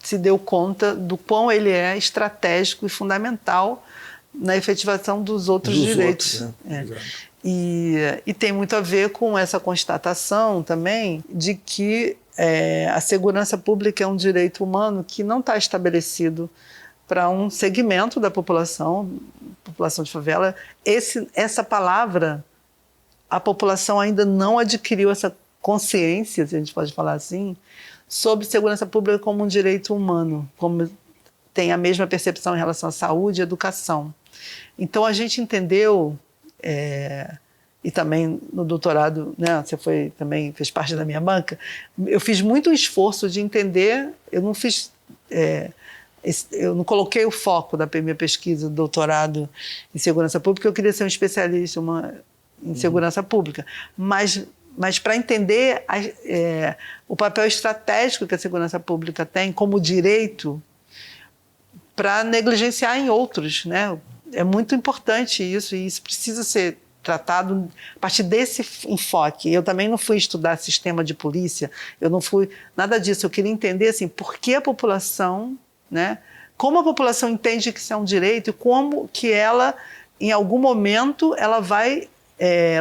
se deu conta do quão ele é estratégico e fundamental na efetivação dos outros direitos. E tem muito a ver com essa constatação também de que a segurança pública é um direito humano que não está estabelecido para um segmento da população de favela. Essa palavra, a população ainda não adquiriu essa consciência, se a gente pode falar assim, sobre segurança pública como um direito humano, como tem a mesma percepção em relação à saúde e educação. Então, a gente entendeu, e também no doutorado, né, você também fez parte da minha banca, eu fiz muito esforço de entender, eu não coloquei o foco da minha pesquisa, do doutorado em segurança pública, eu queria ser um especialista em segurança pública, mas para entender o papel estratégico que a segurança pública tem como direito para negligenciar em outros, né? É muito importante isso, e isso precisa ser tratado a partir desse enfoque. Eu também não fui estudar sistema de polícia, eu não fui nada disso. Eu queria entender assim, por que a população, né? Como a população entende que isso é um direito e como que ela, em algum momento, ela vai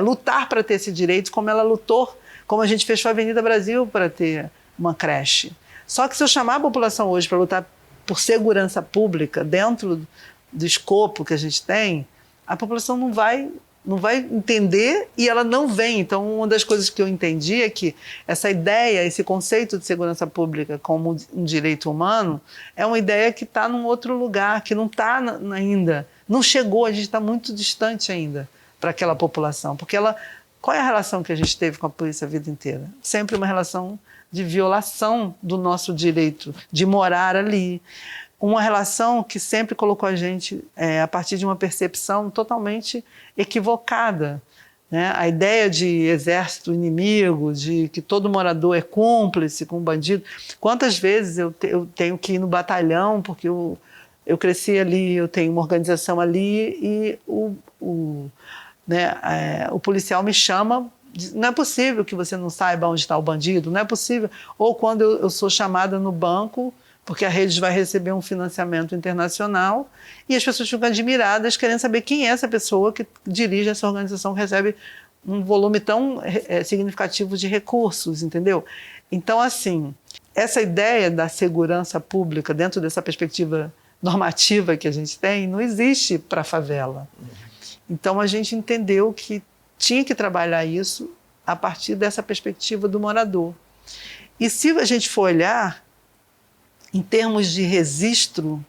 lutar para ter esse direito, como ela lutou, como a gente fechou a Avenida Brasil para ter uma creche. Só que se eu chamar a população hoje para lutar por segurança pública, dentro do escopo que a gente tem, a população não vai entender e ela não vem. Então, uma das coisas que eu entendi é que essa ideia, esse conceito de segurança pública como um direito humano, é uma ideia que está num outro lugar, que não está ainda, não chegou, a gente está muito distante ainda para aquela população. Porque qual é a relação que a gente teve com a polícia a vida inteira? Sempre uma relação de violação do nosso direito de morar ali. Uma relação que sempre colocou a gente a partir de uma percepção totalmente equivocada, né? A ideia de exército inimigo, de que todo morador é cúmplice com um bandido. Quantas vezes eu tenho que ir no batalhão, porque eu cresci ali, eu tenho uma organização ali, e o policial me chama. Não é possível que você não saiba onde está o bandido, não é possível. Ou quando eu sou chamada no banco, porque a rede vai receber um financiamento internacional, e as pessoas ficam admiradas, querendo saber quem é essa pessoa que dirige essa organização, que recebe um volume tão significativo de recursos, entendeu? Então, assim, essa ideia da segurança pública, dentro dessa perspectiva normativa que a gente tem, não existe para a favela. Então, a gente entendeu que tinha que trabalhar isso a partir dessa perspectiva do morador. E se a gente for olhar, em termos de registro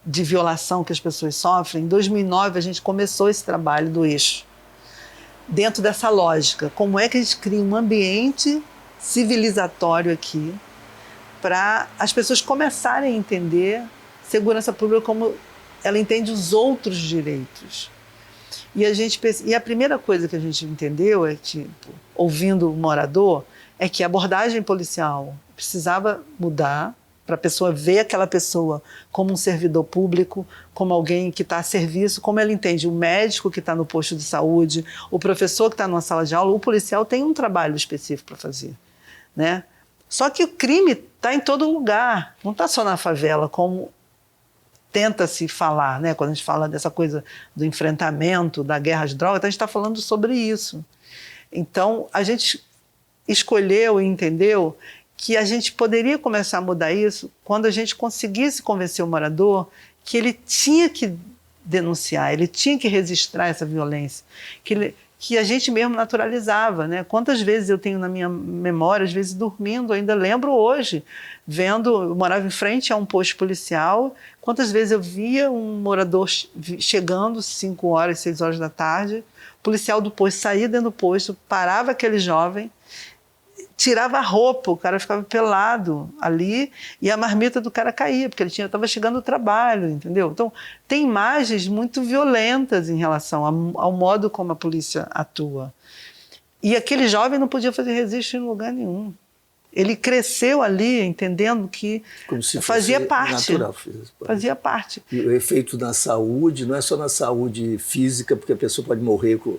de violação que as pessoas sofrem, em 2009 a gente começou esse trabalho do eixo, dentro dessa lógica. Como é que a gente cria um ambiente civilizatório aqui para as pessoas começarem a entender segurança pública como ela entende os outros direitos. E a primeira coisa que a gente entendeu ouvindo o morador, é que a abordagem policial precisava mudar para a pessoa ver aquela pessoa como um servidor público, como alguém que está a serviço, como ela entende o médico que está no posto de saúde, o professor que está numa sala de aula, o policial tem um trabalho específico para fazer, né? Só que o crime está em todo lugar, não está só na favela, como tenta-se falar, né? Quando a gente fala dessa coisa do enfrentamento, da guerra às drogas, a gente está falando sobre isso. Então, a gente escolheu e entendeu que a gente poderia começar a mudar isso quando a gente conseguisse convencer o morador que ele tinha que denunciar, ele tinha que registrar essa violência, que a gente mesmo naturalizava, né? Quantas vezes eu tenho na minha memória, às vezes dormindo, ainda lembro hoje, eu morava em frente a um posto policial, quantas vezes eu via um morador chegando 5 horas, 6 horas da tarde, o policial do posto saía dentro do posto, parava aquele jovem, tirava a roupa, o cara ficava pelado ali e a marmita do cara caía, porque ele estava chegando ao trabalho, entendeu? Então, tem imagens muito violentas em relação ao modo como a polícia atua. E aquele jovem não podia fazer registro em lugar nenhum. Ele cresceu ali entendendo que como se fazia parte. Natural, fazia parte. E o efeito na saúde, não é só na saúde física, porque a pessoa pode morrer com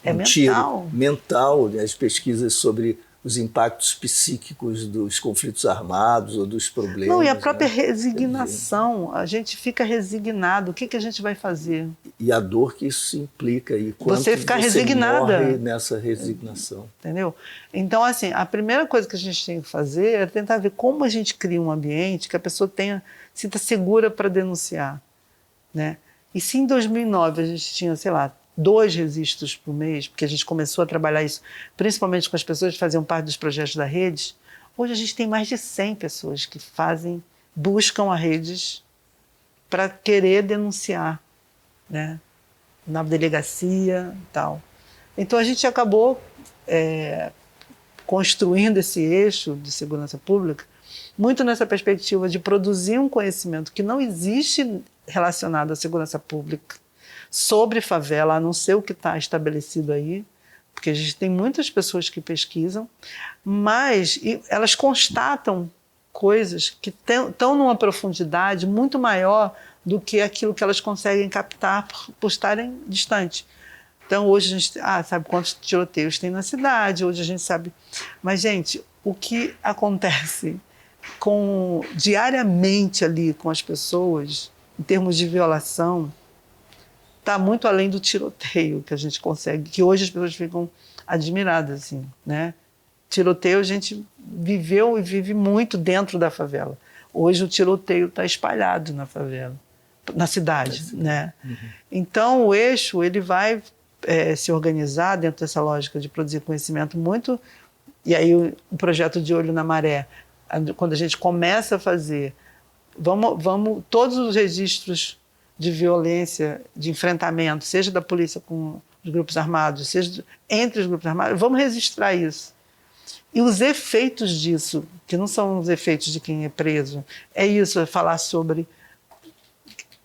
um tiro mental, né? As pesquisas sobre os impactos psíquicos dos conflitos armados ou dos problemas. Não, e a própria resignação, a gente fica resignado, o que a gente vai fazer? E a dor que isso implica, e quanto você ficar resignada morre nessa resignação. Entendeu? Então, assim, a primeira coisa que a gente tem que fazer é tentar ver como a gente cria um ambiente que a pessoa sinta segura para denunciar, né? E se em 2009 a gente tinha, sei lá, 2 registros por mês, porque a gente começou a trabalhar isso, principalmente com as pessoas que faziam parte dos projetos da Redes, hoje a gente tem mais de 100 pessoas que buscam a Redes para querer denunciar, né? Na delegacia e tal. Então a gente acabou construindo esse eixo de segurança pública muito nessa perspectiva de produzir um conhecimento que não existe relacionado à segurança pública sobre favela, a não ser o que está estabelecido aí, porque a gente tem muitas pessoas que pesquisam, mas elas constatam coisas que estão numa profundidade muito maior do que aquilo que elas conseguem captar por estarem distantes. Então, hoje a gente sabe quantos tiroteios tem na cidade, hoje a gente sabe. Mas, gente, o que acontece diariamente ali com as pessoas, em termos de violação, está muito além do tiroteio que a gente consegue, que hoje as pessoas ficam admiradas, assim, né? Tiroteio a gente viveu e vive muito dentro da favela. Hoje o tiroteio está espalhado na favela, na cidade, né? Uhum. Então o eixo ele vai se organizar dentro dessa lógica de produzir conhecimento muito. E aí o projeto de Olho na Maré, quando a gente começa a fazer, vamos todos os registros de violência, de enfrentamento, seja da polícia com os grupos armados, seja entre os grupos armados, vamos registrar isso. E os efeitos disso, que não são os efeitos de quem é preso, é isso, é falar sobre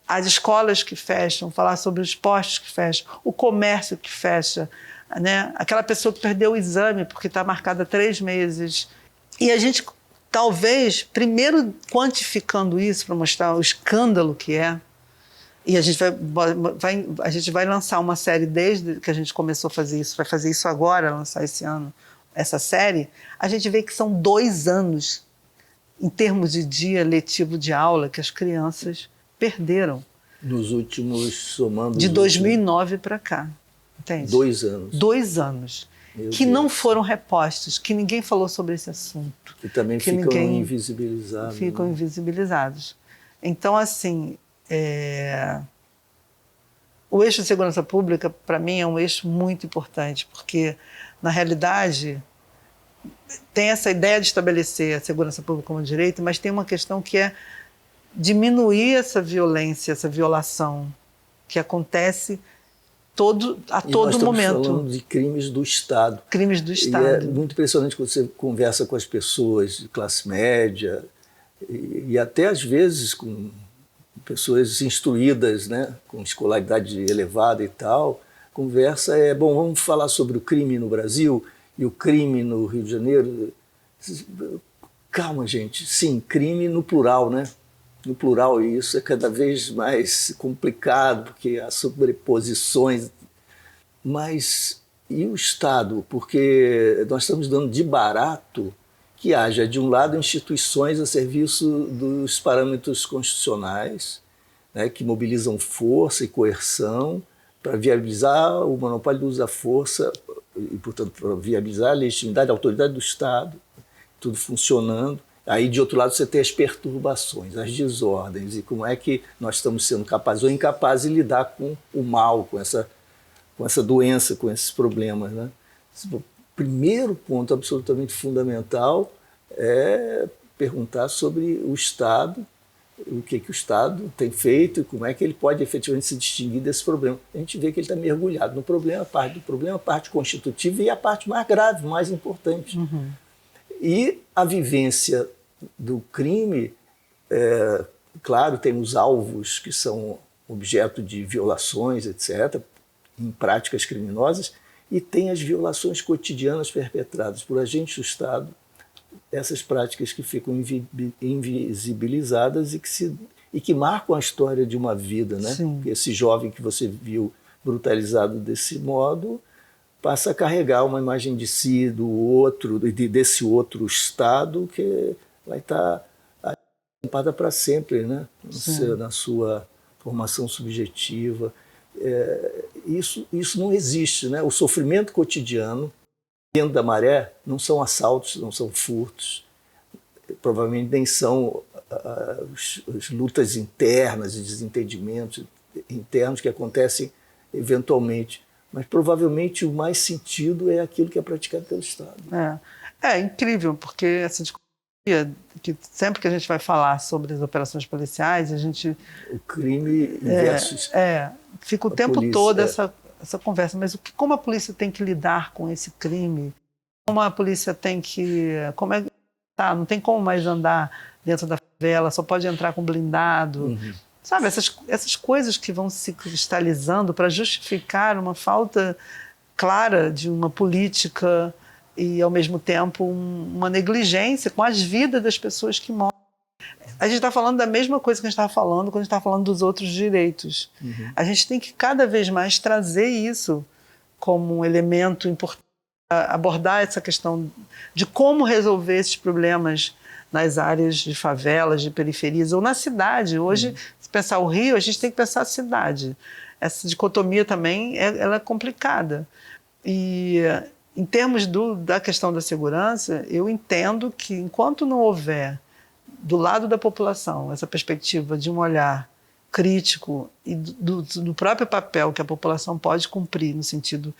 as escolas que fecham, falar sobre os postos que fecham, o comércio que fecha, né? Aquela pessoa que perdeu o exame porque está marcada há 3 meses. E a gente, talvez, primeiro quantificando isso para mostrar o escândalo que é, e a gente vai lançar uma série desde que a gente começou a fazer isso, vai fazer isso agora, lançar esse ano, essa série, a gente vê que são 2 anos, em termos de dia letivo de aula, que as crianças perderam. Nos últimos, somando... De 2009 para cá, entende? 2 anos. 2 anos. Que não foram repostos, que ninguém falou sobre esse assunto. Que também ficam invisibilizados. Ficam invisibilizados. Então, assim, o eixo de segurança pública, para mim, é um eixo muito importante, porque, na realidade, tem essa ideia de estabelecer a segurança pública como direito, mas tem uma questão que é diminuir essa violência, essa violação que acontece a todo momento. Nós estamos falando de crimes do Estado. Crimes do Estado. E é muito impressionante quando você conversa com as pessoas de classe média e até, às vezes, com pessoas instruídas, né, com escolaridade elevada e tal. Conversa vamos falar sobre o crime no Brasil e o crime no Rio de Janeiro. Calma, gente. Sim, crime no plural, né? No plural, e isso é cada vez mais complicado, porque há sobreposições. Mas e o Estado? Porque nós estamos dando de barato que haja, de um lado, instituições a serviço dos parâmetros constitucionais, né, que mobilizam força e coerção para viabilizar o monopólio do uso da força e, portanto, para viabilizar a legitimidade, a autoridade do Estado, tudo funcionando. Aí, de outro lado, você tem as perturbações, as desordens, e como é que nós estamos sendo capazes ou incapazes de lidar com o mal, com essa doença, com esses problemas, né? O primeiro ponto absolutamente fundamental é perguntar sobre o Estado, o que o Estado tem feito e como é que ele pode efetivamente se distinguir desse problema. A gente vê que ele está mergulhado no problema, parte do problema, a parte constitutiva e a parte mais grave, mais importante. Uhum. E a vivência do crime, claro, tem os alvos que são objeto de violações, etc., em práticas criminosas, e tem as violações cotidianas perpetradas por agentes do Estado, essas práticas que ficam invisibilizadas e que marcam a história de uma vida, né? Esse jovem que você viu brutalizado desse modo passa a carregar uma imagem de si, do outro, desse outro Estado que vai estar acompanhada para sempre, né? Na sua formação subjetiva. Isso não existe, né? O sofrimento cotidiano dentro da Maré não são assaltos, não são furtos, provavelmente nem são as lutas internas e desentendimentos internos que acontecem eventualmente, mas provavelmente o mais sentido é aquilo que é praticado pelo Estado. É incrível, porque essa discussão que sempre que a gente vai falar sobre as operações policiais, a gente... O crime versus fica o a tempo polícia, todo essa conversa. Mas como a polícia tem que lidar com esse crime? Como a polícia tem que... não tem como mais andar dentro da favela, só pode entrar com blindado. Uhum. Sabe, essas coisas que vão se cristalizando para justificar uma falta clara de uma política e, ao mesmo tempo, uma negligência com as vidas das pessoas que morrem. A gente está falando da mesma coisa que a gente estava falando quando a gente estava falando dos outros direitos. Uhum. A gente tem que cada vez mais trazer isso como um elemento importante, abordar essa questão de como resolver esses problemas nas áreas de favelas, de periferias ou na cidade. Hoje, se pensar o Rio, a gente tem que pensar a cidade. Essa dicotomia também ela é complicada. E, em termos da questão da segurança, eu entendo que, enquanto não houver, do lado da população, essa perspectiva de um olhar crítico e do próprio papel que a população pode cumprir, no sentido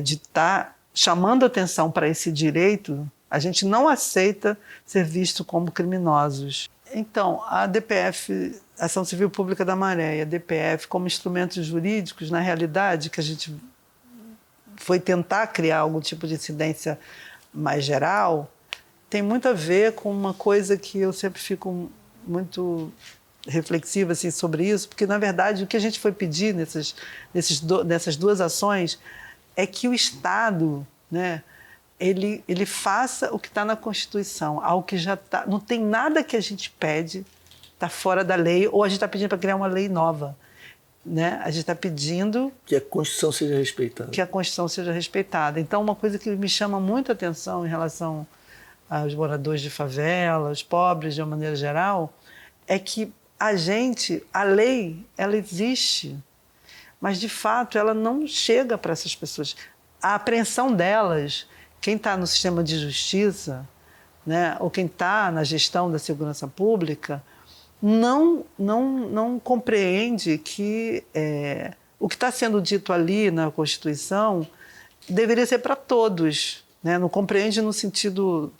de estar chamando atenção para esse direito, a gente não aceita ser visto como criminosos. Então, a DPF, Ação Civil Pública da Maré, e a DPF, como instrumentos jurídicos, na realidade, que a gente foi tentar criar algum tipo de incidência mais geral, tem muito a ver com uma coisa que eu sempre fico muito reflexiva assim, sobre isso, porque, na verdade, o que a gente foi pedir nessas duas ações é que o Estado, né, ele faça o que está na Constituição, algo que já está... Não tem nada que a gente pede, está fora da lei, ou a gente está pedindo para criar uma lei nova. Né? A gente está pedindo... Que a Constituição seja respeitada. Que a Constituição seja respeitada. Então, uma coisa que me chama muito a atenção em relação aos moradores de favelas, pobres de uma maneira geral, é que a lei, ela existe, mas, de fato, ela não chega para essas pessoas. A apreensão delas, quem está no sistema de justiça, né, ou quem está na gestão da segurança pública, não compreende que o que está sendo dito ali na Constituição deveria ser para todos. Né? Não compreende no sentido...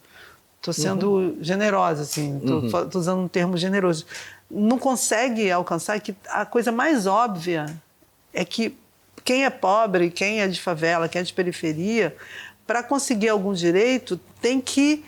Estou sendo generosa, assim, estou usando um termo generoso. Não consegue alcançar que a coisa mais óbvia é que quem é pobre, quem é de favela, quem é de periferia, para conseguir algum direito, tem que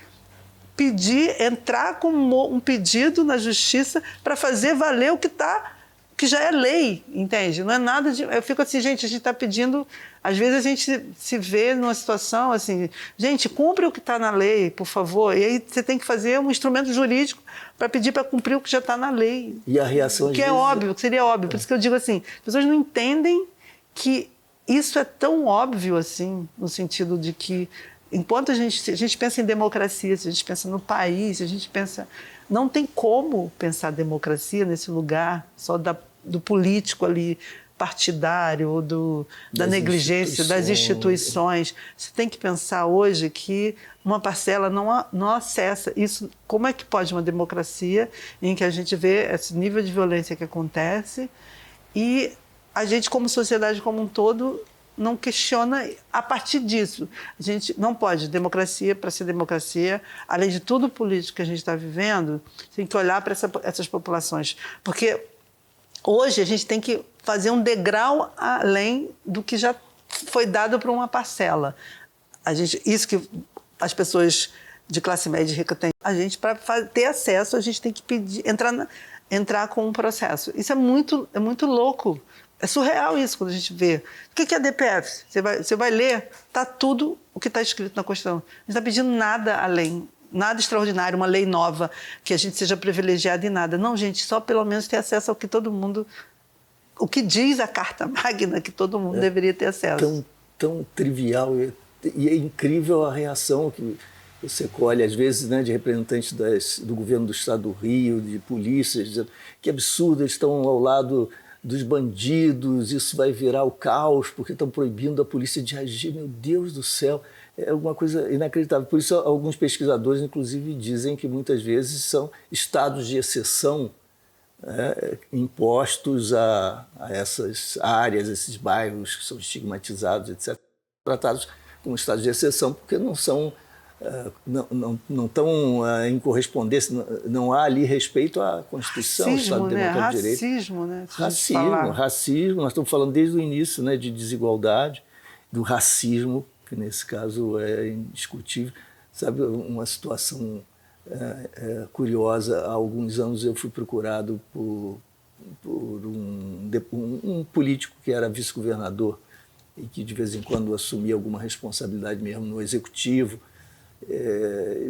entrar com um pedido na justiça para fazer valer o que já é lei, entende? Não é nada de... Eu fico assim, gente, a gente está pedindo... Às vezes a gente se vê numa situação assim, gente, cumpre o que está na lei, por favor. E aí você tem que fazer um instrumento jurídico para pedir para cumprir o que já está na lei. E a reação... Que é óbvio, que seria óbvio. Por isso que eu digo assim, as pessoas não entendem que isso é tão óbvio assim, no sentido de que enquanto a gente pensa em democracia, se a gente pensa no país, se a gente pensa... Não tem como pensar democracia nesse lugar só do político ali, partidário, ou da negligência das instituições. Você tem que pensar hoje que uma parcela não acessa isso. Como é que pode uma democracia em que a gente vê esse nível de violência que acontece e a gente, como sociedade como um todo, não questiona a partir disso. A gente não pode, democracia, para ser democracia, além de tudo político que a gente está vivendo, tem que olhar para essas populações. Porque hoje a gente tem que fazer um degrau além do que já foi dado para uma parcela. Isso que as pessoas de classe média e rica têm. A gente, para ter acesso, a gente tem que entrar com um processo. Isso é muito louco. É surreal isso quando a gente vê. O que é a DPF? Você vai ler, está tudo o que está escrito na Constituição. A gente não está pedindo nada além, nada extraordinário, uma lei nova, que a gente seja privilegiado em nada. Não, gente, só pelo menos ter acesso ao que todo mundo... O que diz a Carta Magna que todo mundo deveria ter acesso. Tão trivial e é incrível a reação que você colhe, às vezes, né, de representantes do governo do Estado do Rio, de polícias, dizendo que absurdo, eles estão ao lado dos bandidos, isso vai virar o caos, porque estão proibindo a polícia de agir. Meu Deus do céu, é alguma coisa inacreditável. Por isso, alguns pesquisadores, inclusive, dizem que muitas vezes são estados de exceção impostos a essas áreas, esses bairros que são estigmatizados, etc., tratados como estados de exceção, porque não são não estão em correspondência, não há ali respeito à Constituição, racismo, Estado Democrático de Direito. Racismo, né? Racismo, nós estamos falando desde o início, né, de desigualdade, do racismo, que nesse caso é indiscutível. Sabe, uma situação curiosa, há alguns anos eu fui procurado por um político que era vice-governador e que de vez em quando assumia alguma responsabilidade mesmo no executivo.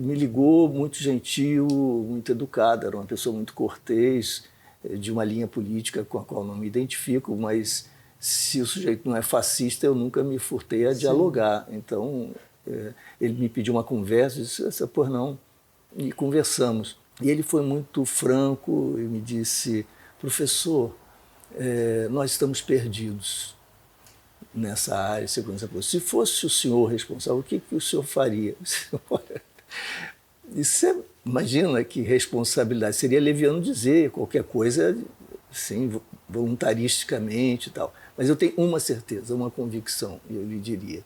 Me ligou, muito gentil, muito educado, era uma pessoa muito cortês, de uma linha política com a qual não me identifico, mas se o sujeito não é fascista, eu nunca me furtei a dialogar. Então, ele me pediu uma conversa, eu disse, pois não, e conversamos. E ele foi muito franco e me disse, professor, nós estamos perdidos nessa área de segurança pública. Se fosse o senhor responsável, o que o senhor faria? Isso imagina que responsabilidade. Seria leviano dizer qualquer coisa, sim, voluntaristicamente e tal. Mas eu tenho uma certeza, uma convicção, e eu lhe diria.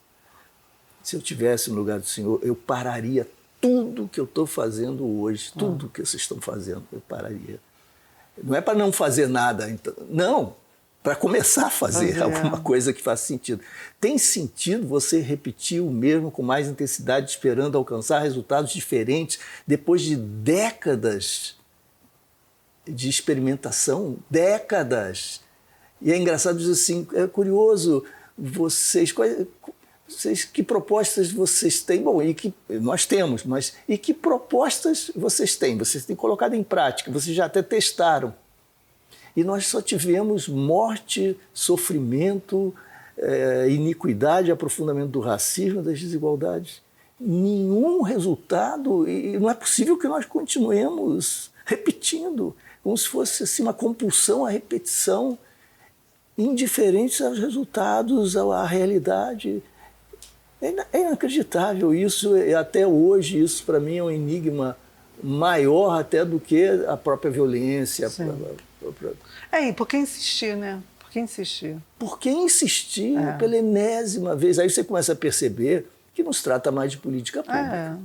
Se eu tivesse no lugar do senhor, eu pararia tudo que eu estou fazendo hoje, tudo que vocês estão fazendo, eu pararia. Não é para não fazer nada, então, não, para começar a fazer alguma coisa que faça sentido. Tem sentido você repetir o mesmo com mais intensidade, esperando alcançar resultados diferentes, depois de décadas de experimentação? Décadas! E é engraçado dizer assim, é curioso, que propostas vocês têm? Bom, e que nós temos, mas e que propostas vocês têm? Vocês têm colocado em prática, vocês já até testaram. E nós só tivemos morte, sofrimento, iniquidade, aprofundamento do racismo, das desigualdades. Nenhum resultado, e não é possível que nós continuemos repetindo, como se fosse assim, uma compulsão à repetição, indiferentes aos resultados, à realidade. É inacreditável isso, e até hoje isso para mim é um enigma maior até do que a própria violência. E por que insistir, né? Por que insistir? Por que insistir pela enésima vez? Aí você começa a perceber que não se trata mais de política pública.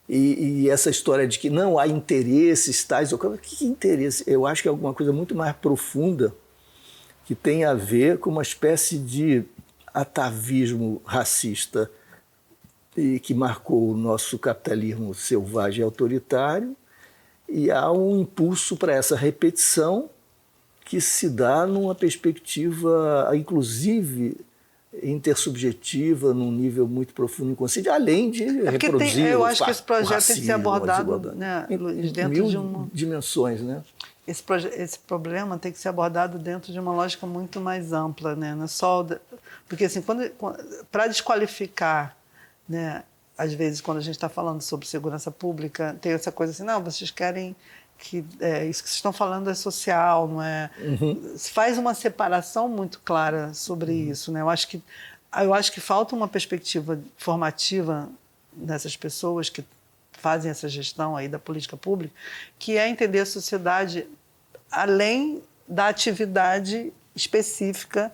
E essa história de que não há interesses tais... Que interesse? Eu acho que é alguma coisa muito mais profunda que tem a ver com uma espécie de atavismo racista e que marcou o nosso capitalismo selvagem e autoritário, e há um impulso para essa repetição que se dá numa perspectiva, inclusive, intersubjetiva, num nível muito profundo inconsciente, além de reproduzir eu acho que esse projeto tem que ser abordado, né, dentro de uma... dimensões, né? Esse problema tem que ser abordado dentro de uma lógica muito mais ampla, né? Não é só porque assim, para desqualificar, né, às vezes quando a gente está falando sobre segurança pública, tem essa coisa assim, não, vocês querem que isso que vocês estão falando é social, não é? Se faz uma separação muito clara sobre isso, né? Eu acho que falta uma perspectiva formativa nessas pessoas que fazem essa gestão aí da política pública, que é entender a sociedade além da atividade específica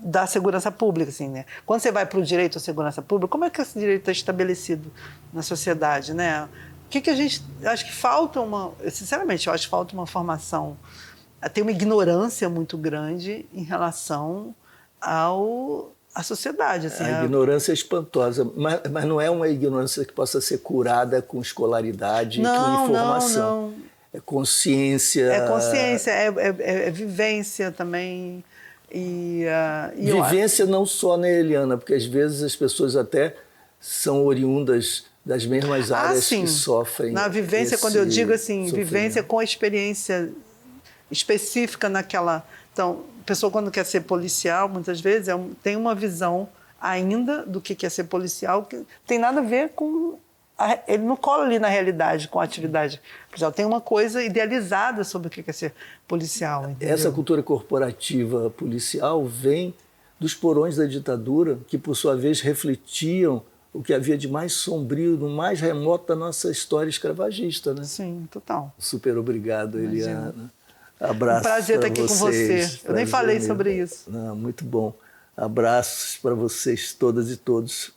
da segurança pública, assim, né? Quando você vai para o direito à segurança pública, como é que esse direito está estabelecido na sociedade, né? O que a gente... Acho que falta sinceramente, eu acho que falta uma formação, tem uma ignorância muito grande em relação à sociedade. Assim, a ignorância é espantosa, mas não é uma ignorância que possa ser curada com escolaridade, com informação. Não. É consciência. É consciência, é vivência também. Vivência não só, né, Eliana? Porque às vezes as pessoas até são oriundas das mesmas áreas que sofrem. Na vivência, quando eu digo assim, vivência com a experiência específica naquela... Então, a pessoa quando quer ser policial, muitas vezes, tem uma visão ainda do que é ser policial, que tem nada a ver com... Ele não cola ali na realidade com a atividade policial. Tem uma coisa idealizada sobre o que é ser policial. Entendeu? Essa cultura corporativa policial vem dos porões da ditadura, que, por sua vez, refletiam o que havia de mais sombrio, no mais remoto da nossa história escravagista, né? Sim, total. Super obrigado, Eliana. Abraço. Um prazer estar aqui com você. Eu nem falei sobre isso. Não, muito bom. Abraços para vocês todas e todos.